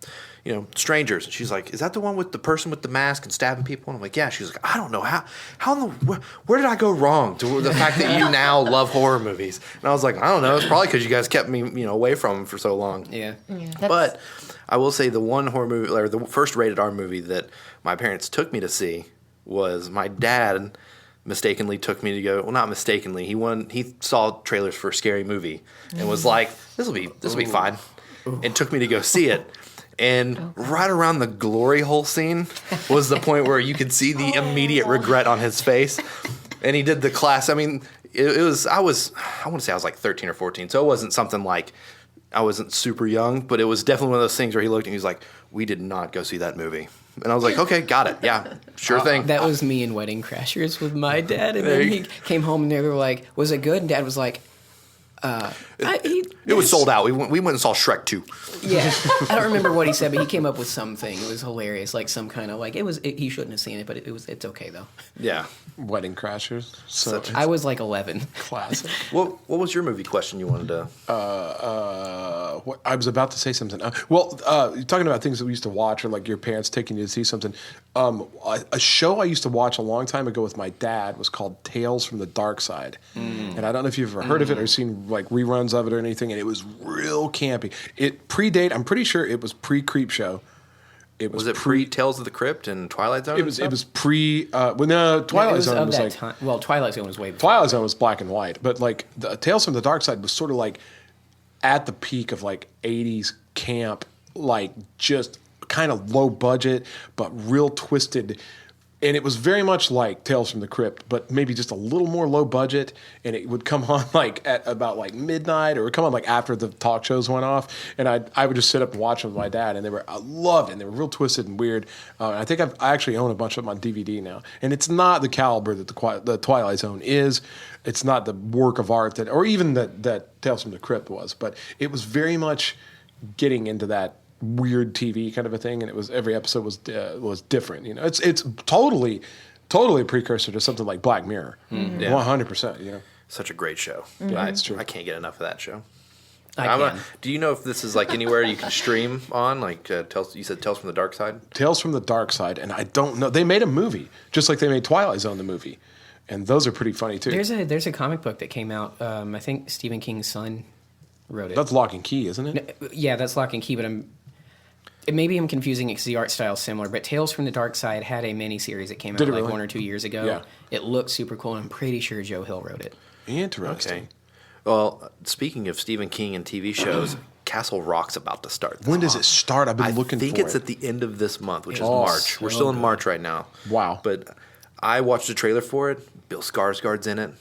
Strangers. And she's like, is that the one with the person with the mask and stabbing people? And I'm like, yeah. She's like, I don't know. Where did I go wrong to the fact that you now love horror movies? And I was like, I don't know. It's probably because you guys kept me, away from them for so long. Yeah. But I will say the one horror movie, or the first rated R movie that my parents took me to see was my dad mistakenly took me to go. Well, not mistakenly. He saw trailers for a scary movie and was like, "This will be fine," and took me to go see it. And right around the glory hole scene was the point where you could see the immediate regret on his face. And he did the class. I mean, I want to say I was like 13 or 14, so it wasn't something like I wasn't super young, but it was definitely one of those things where he looked and he was like, "We did not go see that movie." And I was like, okay, got it. Yeah, sure thing. That was me in Wedding Crashers with my dad. And then he came home and they were like, was it good? And Dad was like, it was sold out. We went and saw Shrek 2. Yeah. I don't remember what he said, but he came up with something. It was hilarious. Like some kind of like, he shouldn't have seen it, but it's okay though. Yeah. Wedding Crashers. So I was like 11. classic. What was your movie question you wanted to? I was about to say something. You're talking about things that we used to watch, or like your parents taking you to see something. A show I used to watch a long time ago with my dad was called Tales from the Darkside, and I don't know if you've ever heard of it or seen like reruns of it or anything. And it was real campy. I'm pretty sure it was pre-Creep Show. Was it pre Tales of the Crypt and Twilight Zone? It was pre. Twilight Zone was like. time. Well, Twilight Zone was way before. Twilight Zone was black and white, but like the Tales from the Dark Side was sort of like at the peak of like 80s camp, like just kind of low budget but real twisted. And it was very much like Tales from the Crypt, but maybe just a little more low budget. And it would come on like at about like midnight, or it would come on like after the talk shows went off. And I would just sit up and watch them with my dad, and I loved it. And they were real twisted and weird. I think I actually own a bunch of them on DVD now. And it's not the caliber that the Twilight Zone is. It's not the work of art or even that Tales from the Crypt was. But it was very much getting into that weird TV kind of a thing, and it was every episode was different. It's totally a precursor to something like Black Mirror, 100%. Such a great show. Yeah, it's true. I can't get enough of that show. I can. Do you know if this is like anywhere you can stream on? Like you said, Tales from the Dark Side. Tales from the Dark Side, and I don't know. They made a movie just like they made Twilight Zone the movie, and those are pretty funny too. There's a comic book that came out. I think Stephen King's son wrote it. That's Lock and Key, isn't it? Yeah, that's Lock and Key, but maybe I'm confusing it because the art style is similar, but Tales from the Dark Side had a miniseries that came out really? 1 or 2 years ago. Yeah. It looked super cool, and I'm pretty sure Joe Hill wrote it. Interesting. Okay. Well, speaking of Stephen King and TV shows, Castle Rock's about to start. When does it start? I've been looking for it. I think it's at the end of this month, which is Oh, March. We're so still in good. March right now. Wow. But I watched the trailer for it. Bill Skarsgård's in it.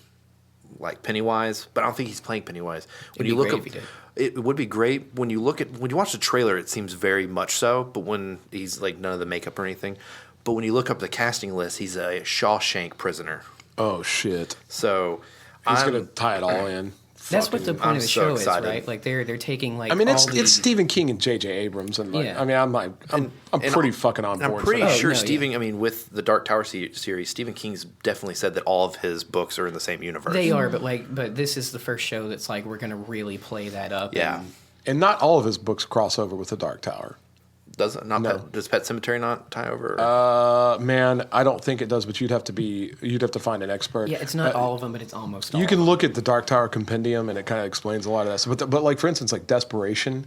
like Pennywise, but I don't think he's playing Pennywise. When It'd you be look great up, if he it would be great when you watch the trailer. It seems very much so, but when he's like none of the makeup or anything. But when you look up the casting list, he's a Shawshank prisoner. Oh shit! So He's gonna tie it all in. That's what the point I'm of the so show excited. is, right? Like they're taking like. I mean, it's all the- Stephen King and J.J. Abrams, and like, Yeah. I mean, I'm pretty fucking on And board. I'm pretty for that. sure no, Stephen. I mean, with the Dark Tower series, Stephen King's definitely said that all of his books are in the same universe. They are, but this is the first show that's like we're gonna really play that up. Yeah. And not all of his books cross over with the Dark Tower. Does it not? No. Does Pet Cemetery not tie over? Man, I don't think it does, but you'd have to find an expert. Yeah, it's not all of them, but it's almost all. You of can them. look at the Dark Tower Compendium, and it kind of explains a lot of that stuff. But like, for instance, like Desperation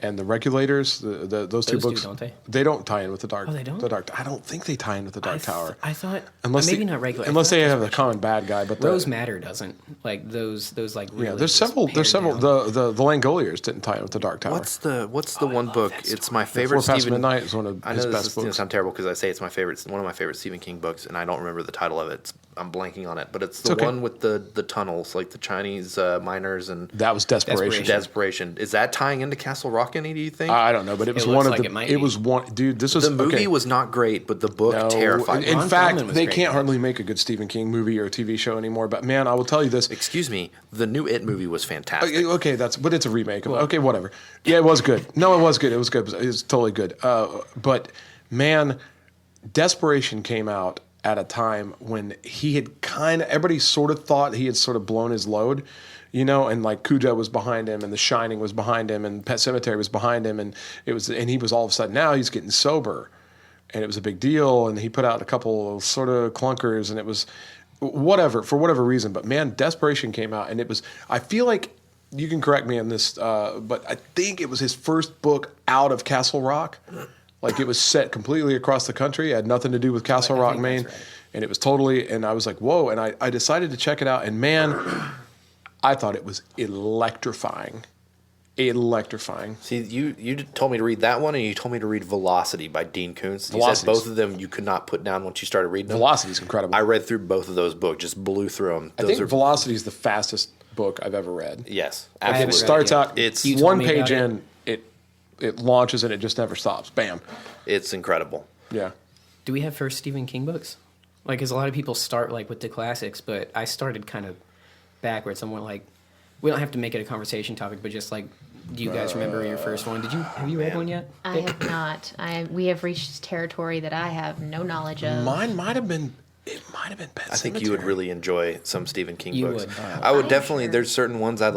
and The Regulators, those two Those books, two, don't they? They don't tie in with the Dark. Oh, they don't? The Dark. I don't think they tie in with the Dark Tower. I thought Unless maybe they, not regular. Unless they have a common bad guy, but Rose Matter doesn't like those like really yeah, there's just several. There's pared several. down. The Langoliers didn't tie in with the Dark Tower. What's the one love book? that It's my Four favorite. Past Stephen, Midnight is one of I his know best this is going to books. sound terrible because I say it's my favorite. It's one of my favorite Stephen King books, and I don't remember the title of it. I'm blanking on it, but it's the okay. one with the tunnels, like the Chinese miners and That was Desperation. Desperation. Is that tying into Castle Rock any? Do you think? I don't know, but it was looks one of like the. it might It be. was one, dude. This was the movie okay. was not great, but the book No, terrified me. In Ron fact, Perlman was they great can't in it. hardly make a good Stephen King movie or TV show anymore. But man, I will tell you this. Excuse me, the new It movie was fantastic. Okay, but it's a remake. Okay, whatever. Yeah, it was good. No, it was good. It was good. It was totally good. But man, Desperation came out at a time when he had everybody sort of thought he had sort of blown his load, and like Cujo was behind him, and The Shining was behind him, and Pet Sematary was behind him, and he was all of a sudden now he's getting sober, and it was a big deal, and he put out a couple of sort of clunkers, and it was for whatever reason. But man, Desperation came out, and it was. I feel like you can correct me on this, but I think it was his first book out of Castle Rock. Like it was set completely across the country. It had nothing to do with Castle Rock, think Maine. that's right. And it was totally, and I was like, whoa. And I decided to check it out. And man, I thought it was electrifying. Electrifying. See, you told me to read that one, and you told me to read Velocity by Dean Koontz. You said Velocity's- both of them you could not put down once you started reading them. Velocity's incredible. I read through both of those books, just blew through them. I think Velocity is the fastest book I've ever read. Yes, I haven't It absolutely. read starts it yet. out, It's- You told one me page about in, it launches and it just never stops. Bam. It's incredible. Yeah. Do we have first Stephen King books? Like, because a lot of people start like with the classics, but I started kind of backwards. I'm more like, we don't have to make it a conversation topic, but just like, do you guys remember your first one? Have you read one yet? I have not. We have reached territory that I have no knowledge of. Mine might have been Pet I think you would really enjoy some Stephen King You books. would. I would I'm definitely. sure. There's certain ones I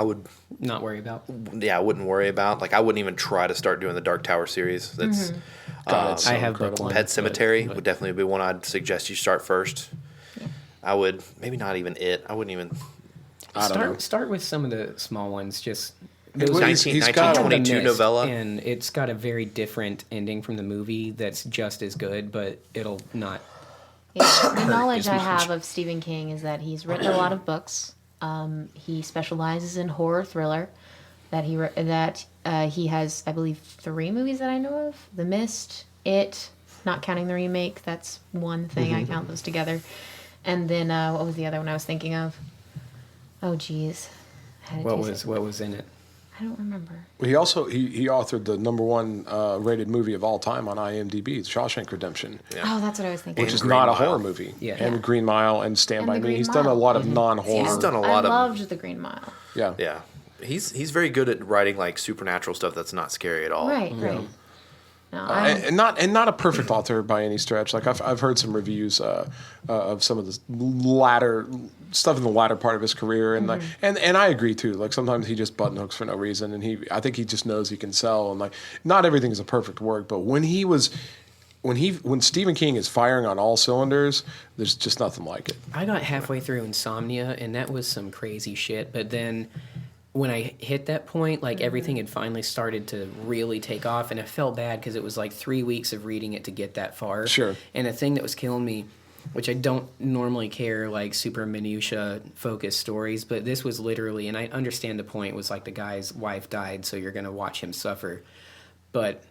would. Not worry about. Yeah, I wouldn't worry about. Like I wouldn't even try to start doing the Dark Tower series. That's God, it's so I have book incredible. one. Pet Cemetery but- would definitely be one I'd suggest you start first. I would maybe not even it. I wouldn't even. I don't know. Start with some of the small ones. Just Well, those- he's got- 1922 The Mist, novella. and it's got a very different ending from the movie. That's just as good, but it'll not. Yeah, the knowledge as I much. have of Stephen King is that he's written a lot of books. He specializes in horror thriller. That he has, I believe, 3 movies that I know of: The Mist, It, not counting the remake. That's one thing. I count those together. And then what was the other one I was thinking of? Oh, geez, What was in it? I don't remember. He also he authored the #1 rated movie of all time on IMDb, Shawshank Redemption, Oh, that's what I was thinking. which is Green not a Mile. horror movie. Yeah. And Green Mile and Stand And by The Me. Green He's done a Mile. lot of non-horror. He's done a lot I of. loved The Green Mile. Yeah. Yeah, he's very good at writing like supernatural stuff that's not scary at all. Right. No, And not a perfect author by any stretch. Like I've heard some reviews of some of the latter stuff in the latter part of his career, and like and I agree too. Like sometimes he just button hooks for no reason, and I think he just knows he can sell, and like not everything is a perfect work, but when Stephen King is firing on all cylinders, there's just nothing like it. I got halfway through Insomnia, and that was some crazy shit. But then when I hit that point, like everything had finally started to really take off, and I felt bad because it was like 3 weeks of reading it to get that far. Sure. And the thing that was killing me, which I don't normally care, like super minutia focused stories, but this was literally, and I understand the point was like the guy's wife died, so you're going to watch him suffer. But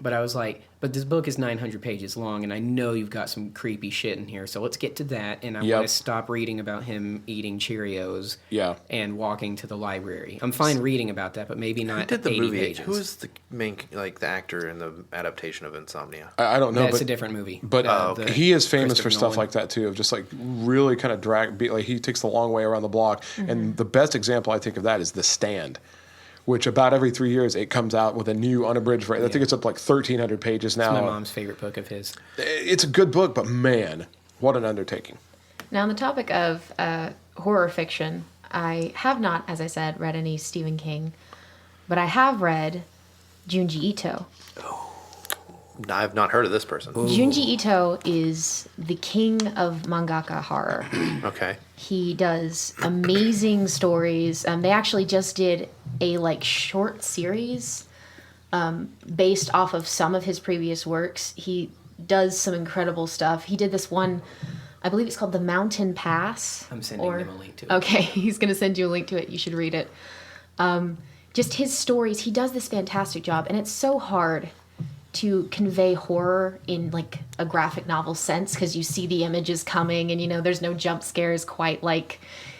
But I was like, but this book is 900 pages long, and I know you've got some creepy shit in here, so let's get to that. And I Yep. want to stop reading about him eating Cheerios Yeah. and walking to the library. I'm fine reading about that, but maybe not Who did the 80 movie? pages. Who's the main, like the actor in the adaptation of Insomnia? I don't know, That's but a different movie. But The he is famous for Christopher stuff Nolan. like that too, of just like really kind of like he takes the long way around the block. And the best example I think of that is The Stand, which about every 3 years it comes out with a new unabridged version. I think it's up like 1,300 pages now. It's my mom's favorite book of his. It's a good book, but man, what an undertaking. Now, on the topic of horror fiction, I have not, as I said, read any Stephen King, but I have read Junji Ito. I've not heard of this person. Junji Ito is the king of mangaka horror. Okay. He does amazing stories. They actually just did a short series based off of some of his previous works. He does some incredible stuff. He did this one, I believe it's called The Mountain Pass. I'm sending them a link to it. Okay, he's going to send you a link to it. You should read it. Just his stories. He does this fantastic job, and it's so hard to convey horror in a graphic novel sense because you see the images coming and there's no jump scares quite like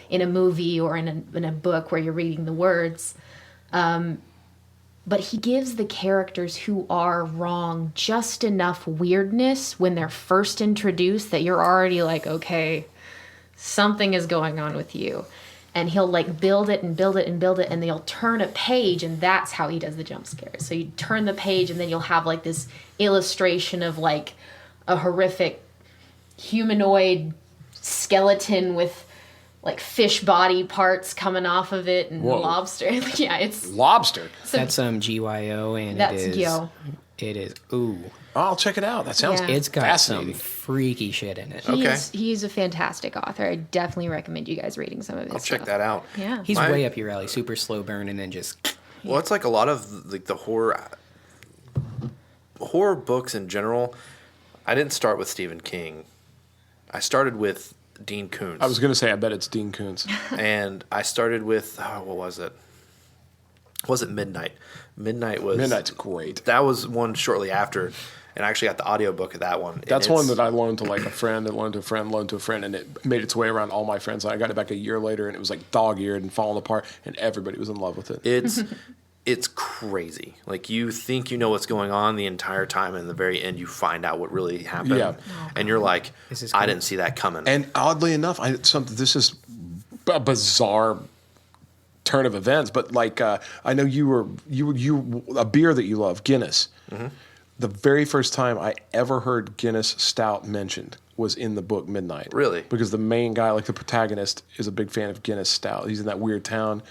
in a movie or in a book where you're reading the words. But he gives the characters who are wrong just enough weirdness when they're first introduced that you're already like, okay, something is going on with you. And he'll build it and build it and build it, and they'll turn a page, and that's how he does the jump scares. So you turn the page, and then you'll have this illustration of a horrific humanoid skeleton with fish body parts coming off of it and Whoa. lobster. Yeah, it's Lobster. That's GYO, and That's it is. Gyo. It is. Ooh, Oh, I'll check it out. That sounds Yeah. it's got some fascinating. freaky shit in it. Okay. He's a fantastic author. I definitely recommend you guys reading some of his I'll stuff. check that out. Yeah. He's My- way up your alley. Super slow burn, and then just. Well, it's like a lot of the horror books in general. I didn't start with Stephen King. I started with Dean Koontz. I was going to say, I bet it's Dean Koontz. And I started with what was it? Was it Midnight? Midnight's great. That was one shortly after, and I actually got the audiobook of that one. That's one that I loaned to a friend, and loaned to a friend, loaned to a friend, and it made its way around all my friends. And I got it back a year later, and it was dog-eared and falling apart, and everybody was in love with it. It's crazy. You think you know what's going on the entire time, and in the very end, you find out what really happened. Yeah. And you're like, This is I cool. didn't see that coming. And oddly enough, this is a bizarre turn of events, but I know you a beer that you love, Guinness. Mm-hmm. The very first time I ever heard Guinness Stout mentioned was in the book Midnight. Really? Because the main guy, the protagonist, is a big fan of Guinness Stout. He's in that weird town,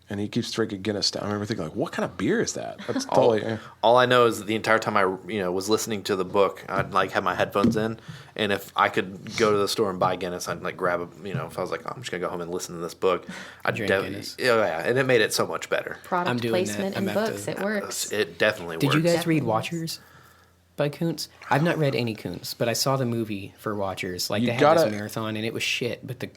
and he keeps drinking Guinness Stout. I remember thinking, what kind of beer is that? That's totally. All I know is that the entire time I was listening to the book, I'd have my headphones in, and if I could go to the store and buy Guinness, I'd grab a if I was I'm just gonna go home and listen to this book, I'd Drink Guinness. yeah, and it made it so much better. Product I'm doing that. placement I'm in about books. to- It works. It definitely Did works. you guys Definitely read Watchers by Koontz? I've not read any Koontz, but I saw the movie for Watchers. They had gotta- this marathon, and it was shit. But the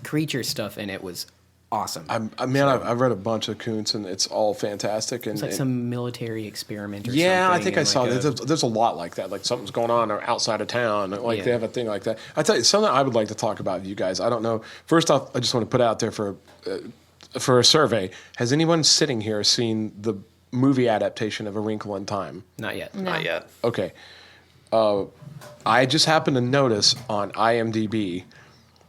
creature stuff in it was awesome. I've read a bunch of Koontz, and it's all fantastic. And It's some military experiment or yeah, something. I think I and saw a- that. There's a lot like that. Something's going on outside of town. They Yeah. have a thing like that. I tell you, something I would like to talk about with you guys. I don't know. First off, I just want to put out there for a survey. Has anyone sitting here seen the movie adaptation of A Wrinkle in Time? Not yet. Not yet. Okay. I just happened to notice on IMDb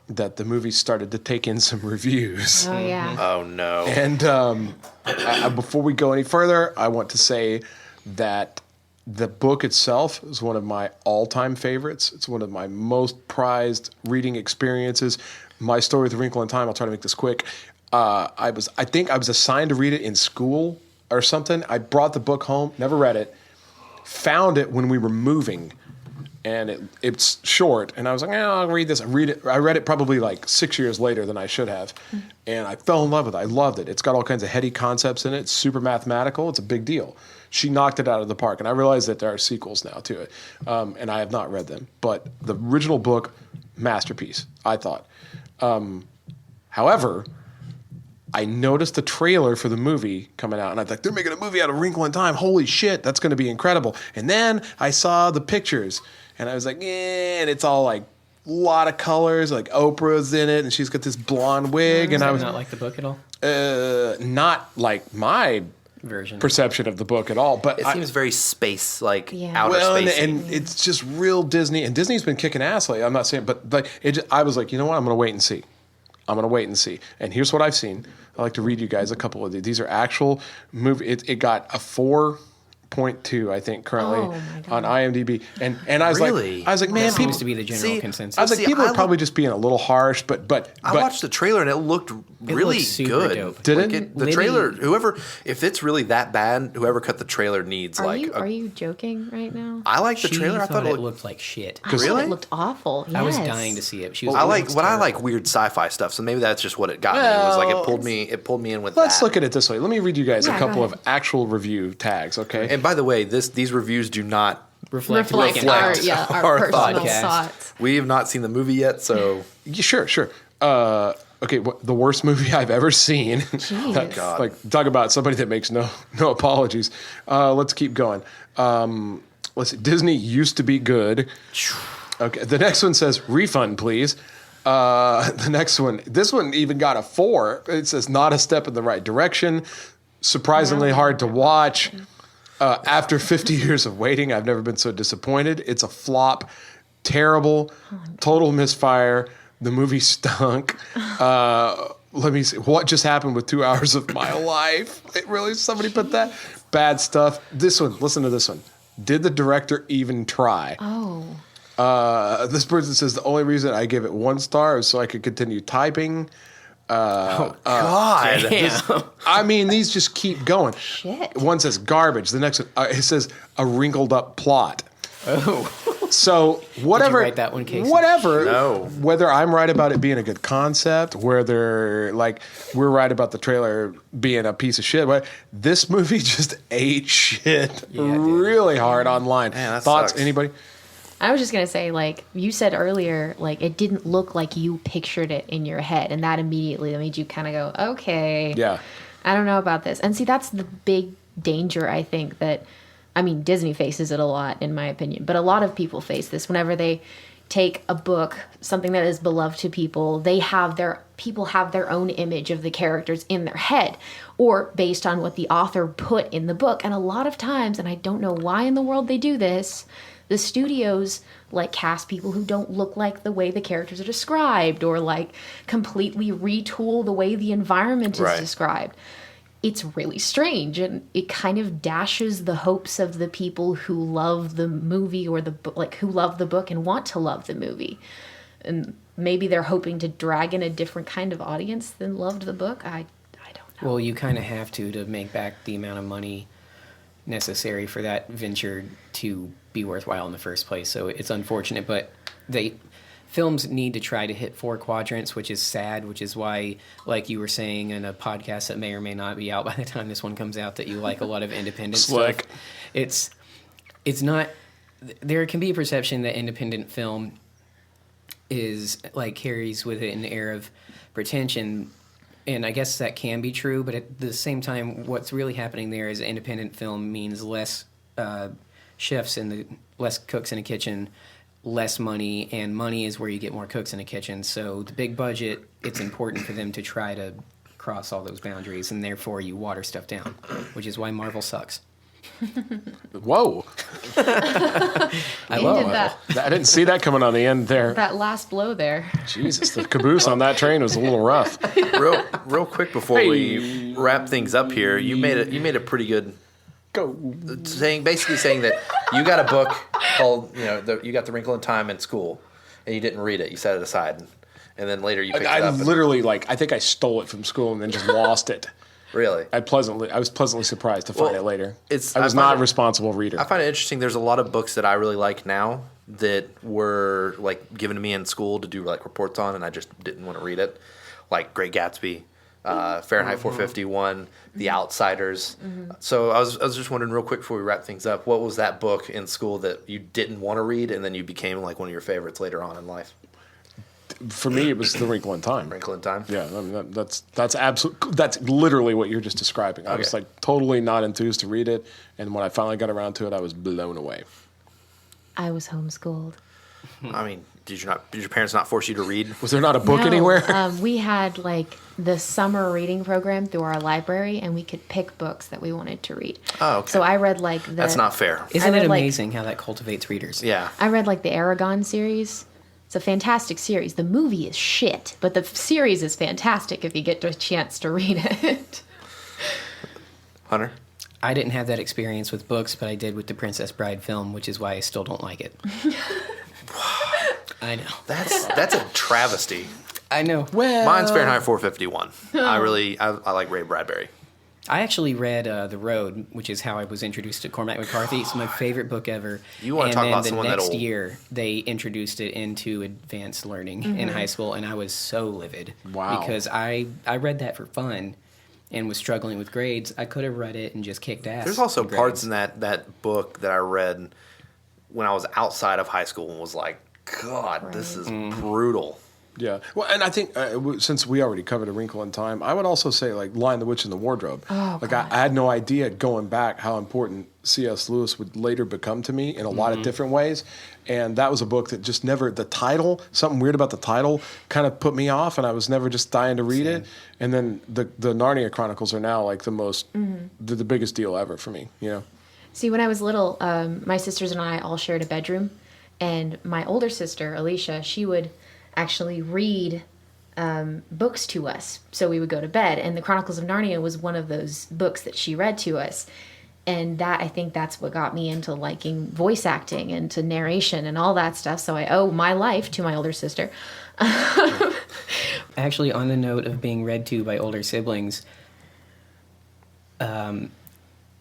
that the movie started to take in some reviews. Oh, yeah. Oh no. And before we go any further, I want to say that the book itself is one of my all-time favorites. It's one of my most prized reading experiences. My story with A Wrinkle in Time, I'll try to make this quick. I think I was assigned to read it in school or something. I brought the book home, never read it, found it when we were moving. And it's short, and I was like, I'll read this. I read it probably 6 years later than I should have, and I fell in love with it. I loved it. It's got all kinds of heady concepts in it. It's super mathematical. It's a big deal. She knocked it out of the park, and I realize that there are sequels now to it, and I have not read them. But the original book, masterpiece, I thought. However, I noticed the trailer for the movie coming out, and I thought, they're making a movie out of Wrinkle in Time. Holy shit, that's going to be incredible. And then I saw the pictures, and I was like, and it's all like a lot of colors, like Oprah's in it, and she's got this blonde wig, and I was not like the book at all. Not like my Version perception of the book at all, but It seems very space, like Yeah. outer space. and it's just real Disney, and Disney's been kicking ass lately. I'm not saying, but like I was like, you know what? I'm going to wait and see. And here's what I've seen. I like to read you guys a couple of these. These are actual movie. It got a 4.2, I think, currently Oh, my on God. IMDb. And I was Really? like, man, That people. seems to be the general See, consensus. I was like, See, people I are probably look- just being a little harsh, but I watched the trailer and it looked really looked super good. dope. Did Like it? the Maybe- trailer, if it's really that bad, whoever cut the trailer needs Are like. you are you joking right now? I like the She trailer. I thought it it looked. looked like shit. I thought Really? it looked awful. Yes. I was dying to see it. She was. I it like looks when I terrible. like weird sci-fi stuff. So maybe that's just what it got me. It was like it pulled me in with let's that. look at it this way. Let me read you guys Yeah, a go couple of ahead. actual review tags, okay? And by the way, these reviews do not reflect Our, reflect our personal podcast. thoughts. We have not seen the movie yet, so Yeah, sure. Okay, the worst movie I've ever seen. Jeez. God. Like, talk about somebody that makes no apologies. Let's keep going. Let's see. Disney used to be good. Okay, the next one says refund, please. The next one, this one even got a 4. It says not a step in the right direction. Surprisingly hard to watch. After 50 years of waiting, I've never been so disappointed. It's a flop. Terrible. Total misfire. The movie stunk. Let me see. What just happened with 2 hours of my life? It really, somebody put that? Bad stuff. This one, listen to this one. Did the director even try? Oh. This person says the only reason I give it 1 star is so I could continue typing. God. I mean, these just keep going. Shit. One says garbage. The next one, it says a wrinkled up plot. Oh, So whatever, write that one, Casey? whatever. No. Whether I'm right about it being a good concept, whether like we're right about the trailer being a piece of shit, but this movie just ate shit really hard online. Man, that Thoughts? sucks. Anybody? I was just gonna say, like you said earlier, like it didn't look like you pictured it in your head, and that immediately made you kind of go, okay, Yeah. I don't know about this. And see, that's the big danger, I think, that, I mean, Disney faces it a lot, in my opinion, but a lot of people face this whenever they take a book, something that is beloved to people, people have their own image of the characters in their head, or based on what the author put in the book. And a lot of times, and I don't know why in the world they do this, the studios like cast people who don't look like the way the characters are described, or like completely retool the way the environment is Right. described. It's really strange, and it kind of dashes the hopes of the people who love the movie, or the like who love the book and want to love the movie. And maybe they're hoping to drag in a different kind of audience than loved the book. I don't know. well, you kind of have to make back the amount of money necessary for that venture to be worthwhile in the first place. So it's unfortunate, but films need to try to hit 4 quadrants, which is sad, which is why, like you were saying in a podcast that may or may not be out by the time this one comes out, that you like a lot of independent Slick. stuff. It's not, there can be a perception that independent film is like carries with it an air of pretension, and I guess that can be true, but at the same time, what's really happening there is independent film means less chefs less cooks in a kitchen, less money, and money is where you get more cooks in a kitchen. So the big budget, it's important for them to try to cross all those boundaries, and therefore you water stuff down, which is why Marvel sucks. Whoa. I Ended love that I didn't see that coming on the end there. that last blow there. Jesus, the caboose on that train was a little rough. real quick before we wrap things up here, you made a pretty good Go. basically saying that you got a book called, you got The Wrinkle in Time in school, and you didn't read it. You set it aside, and then later you picked it I up. and- literally, I think I stole it from school and then just lost it. Really? I was pleasantly surprised to find Well, it later. I I was find not it- a responsible reader. I find it interesting. There's a lot of books that I really like now that were like given to me in school to do like reports on, and I just didn't want to read it. Like Great Gatsby, Fahrenheit 451, The Outsiders. So I was just wondering real quick before we wrap things up, what was that book in school that you didn't want to read and then you became like one of your favorites later on in life? For me, it was The Wrinkle in Time. Wrinkle in Time. Yeah, I mean, that's literally what you're just describing. I was Okay. like totally not enthused to read it, and when I finally got around to it, I was blown away. I was homeschooled. I mean, did your parents not force you to read? Was there not a book No, anywhere? We had like the summer reading program through our library, and we could pick books that we wanted to read. Oh, okay. So I read like That's not fair. Isn't I it read, like- amazing how that cultivates readers? Yeah. I read like the Aragon series. It's a fantastic series. The movie is shit, but the series is fantastic if you get a chance to read it. Hunter? I didn't have that experience with books, but I did with the Princess Bride film, which is why I still don't like it. I know. That's a travesty. I know. Well, Mine's Fahrenheit 451. I like Ray Bradbury. I actually read The Road, which is how I was introduced to Cormac McCarthy. It's my favorite book ever. You wanna and talk then about the someone next that'll- year, they introduced it into advanced learning in high school, and I was so livid. Wow. Because I read that for fun and was struggling with grades. I could have read it and just kicked ass. There's also in parts grades. in that book that I read when I was outside of high school and was like, God, this is brutal. Yeah. Well, and I think since we already covered A Wrinkle in Time, I would also say like Lion, the Witch, and the Wardrobe. Oh, like God. I had no idea going back how important C.S. Lewis would later become to me in a lot of different ways. And that was a book that just never, the title, something weird about the title kind of put me off, and I was never just dying to read it. And then the Narnia Chronicles are now like the most, the biggest deal ever for me, you know? See, when I was little, my sisters and I all shared a bedroom, and my older sister, Alicia, she would actually read books to us. So we would go to bed, and the Chronicles of Narnia was one of those books that she read to us. And that, I think that's what got me into liking voice acting and to narration and all that stuff. So I owe my life to my older sister. Actually, on the note of being read to by older siblings,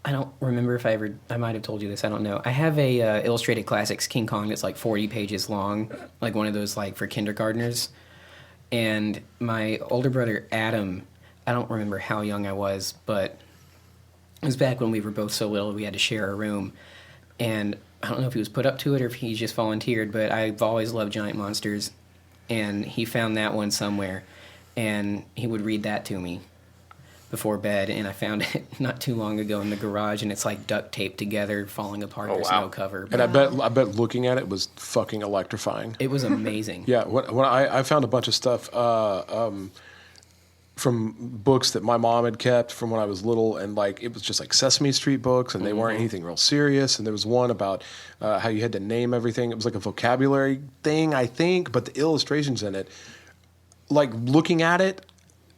I don't remember if I might have told you this, I don't know. I have a Illustrated Classics King Kong that's like 40 pages long, like one of those like for kindergartners. And my older brother, Adam, I don't remember how young I was, but it was back when we were both so little we had to share a room. And I don't know if he was put up to it or if he just volunteered, but I've always loved giant monsters. And he found that one somewhere, and he would read that to me before bed, and I found it not too long ago in the garage, and it's like duct taped together, falling apart. There's wow. no cover. And I bet looking at it was fucking electrifying. It was amazing. Yeah, when I found a bunch of stuff from books that my mom had kept from when I was little, and like it was just like Sesame Street books, and they weren't anything real serious. And there was one about how you had to name everything. It was like a vocabulary thing, I think, but the illustrations in it, like looking at it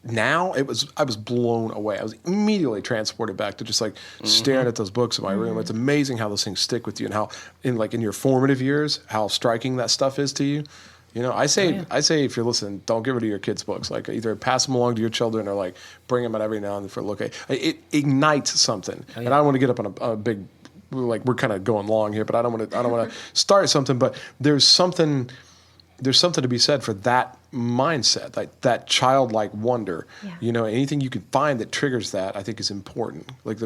now, I was blown away. I was immediately transported back to just like staring at those books in my room. It's amazing how those things stick with you, and how in your formative years, how striking that stuff is to you. You know, I say if you're listening, don't give it to your kids' books. Like either pass them along to your children or like bring them out every now and then for a look. It ignites something, and I don't want to get up on a big, like we're kind of going long here, but I don't want to start something. But there's something to be said for that mindset, like that childlike wonder. Yeah. You know, anything you can find that triggers that, I think, is important. Like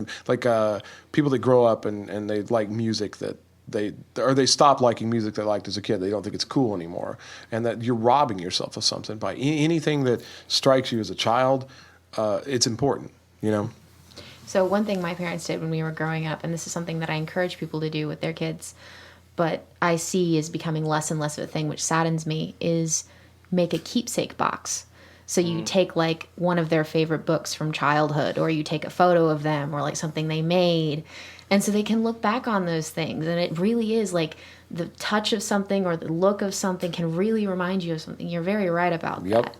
people that grow up and they like music that. They stop liking music they liked as a kid. They don't think it's cool anymore, and that you're robbing yourself of something by anything that strikes you as a child. It's important, you know. So one thing my parents did when we were growing up, and this is something that I encourage people to do with their kids, but I see is becoming less and less of a thing, which saddens me, is make a keepsake box. So you take like one of their favorite books from childhood, or you take a photo of them, or like something they made. And so they can look back on those things. And it really is like the touch of something or the look of something can really remind you of something. You're very right about that.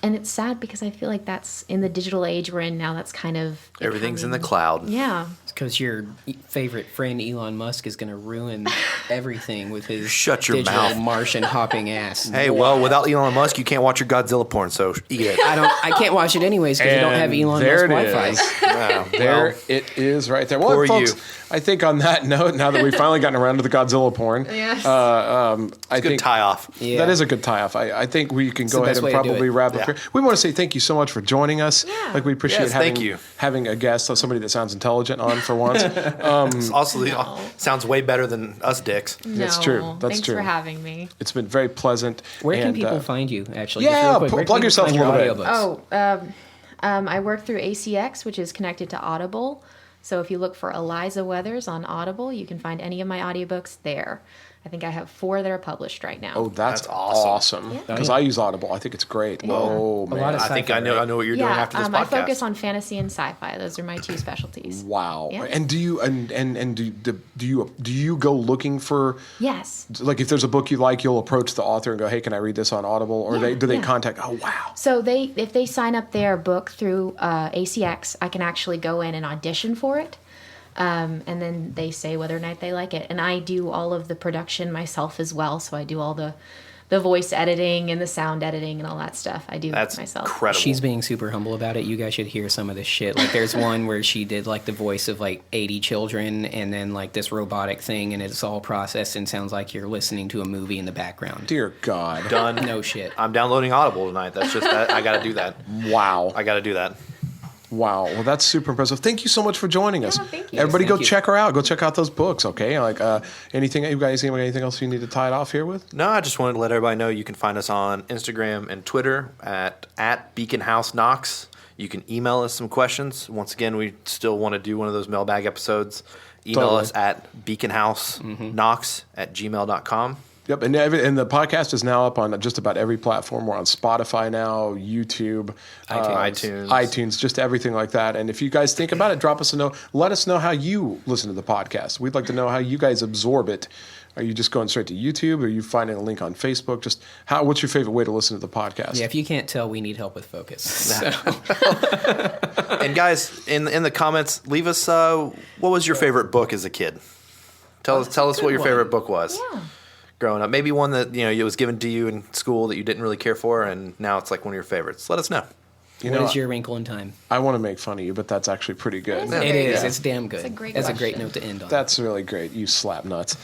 And it's sad because I feel like that's in the digital age we're in now, that's kind of Everything's in the becoming- cloud. Yeah. It's because your favorite friend Elon Musk is going to ruin everything with his Shut your digital mouth. Martian hopping ass. Hey, well, without Elon Musk, you can't watch your Godzilla porn, so eat it. I can't watch it anyways because I don't have And Elon there Musk it Wi-Fi. is. Wow. There it is right there. Well, poor folks, you. I think on that note, now that we've finally gotten around to the Godzilla porn, Yes. I Good think tie off. Yeah. that is a good tie-off. I think we can the go ahead best and way to do probably it. wrap up Yeah. here. We want to say thank you so much for joining us. Yeah. Like we appreciate Yes, thank you. having a guest, somebody that sounds intelligent on for once. Also, sounds way better than us dicks. That's true. That's Thanks true. for having me. It's been very pleasant. Where can and, people find you, actually? yeah, Just real quick, where plug can yourself people a find little your bit. audiobooks? I work through ACX, which is connected to Audible. So if you look for Eliza Weathers on Audible, you can find any of my audiobooks there. I think I have 4 that are published right now. Oh, that's awesome. awesome. Because I use Audible. I think it's great. Oh, man. lot of I think sci-fi, I know what you're doing after this I podcast. focus on fantasy and sci-fi. Those are my 2 specialties. Wow. Yeah. And do you do you go looking for Yes. like if there's a book you like, you'll approach the author and go, "Hey, can I read this on Audible?" Or do they yeah. contact? Oh, wow. So if they sign up their book through ACX, I can actually go in and audition for it. And then they say whether or not they like it. And I do all of the production myself as well. So I do all the voice editing and the sound editing and all that stuff. I do That's myself. incredible. She's being super humble about it. You guys should hear some of this shit. Like, there's one where she did like the voice of like 80 children, and then like this robotic thing, and it's all processed and sounds like you're listening to a movie in the background. Dear God. Done. No shit. I'm downloading Audible tonight. That's just that. I got to do that. Wow. I got to do that. Wow. Well, that's super impressive. Thank you so much for joining us. thank you. Everybody go Thank you. check her out. Go check out those books, okay? Like anything anything else you need to tie it off here with? No, I just wanted to let everybody know you can find us on Instagram and Twitter at Beacon House Knox. You can email us some questions. Once again, we still want to do one of those mailbag episodes. Email Totally. us at beaconhouseknox@gmail.com. Yep, and the podcast is now up on just about every platform. We're on Spotify now, YouTube, iTunes, just everything like that. And if you guys think about it, drop us a note. Let us know how you listen to the podcast. We'd like to know how you guys absorb it. Are you just going straight to YouTube? Or are you finding a link on Facebook? Just what's your favorite way to listen to the podcast? Yeah, if you can't tell, we need help with focus. So. And guys, in the comments, leave us what was your favorite book as a kid? Tell us what your favorite book was. Yeah. Growing up, maybe one that it was given to you in school that you didn't really care for, and now it's like one of your favorites. Let us know. What is your Wrinkle in Time? I want to make fun of you, but that's actually pretty good. That is It very is. good. It's damn good. It's a great That's a great question. note to end on. That's really great. You slap nuts.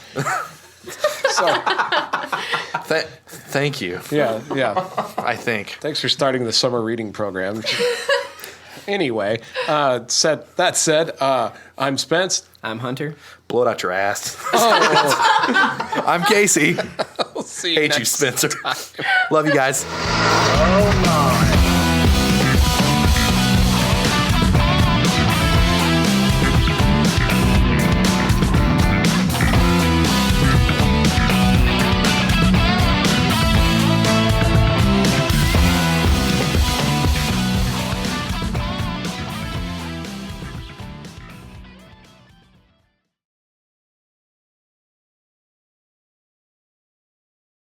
Thank you. Yeah. I think. Thanks for starting the summer reading program. Anyway, that said, I'm Spence. I'm Hunter. Blow it out your ass. I'm Casey. See you Hate you, next Spencer. Love you guys. Oh, no.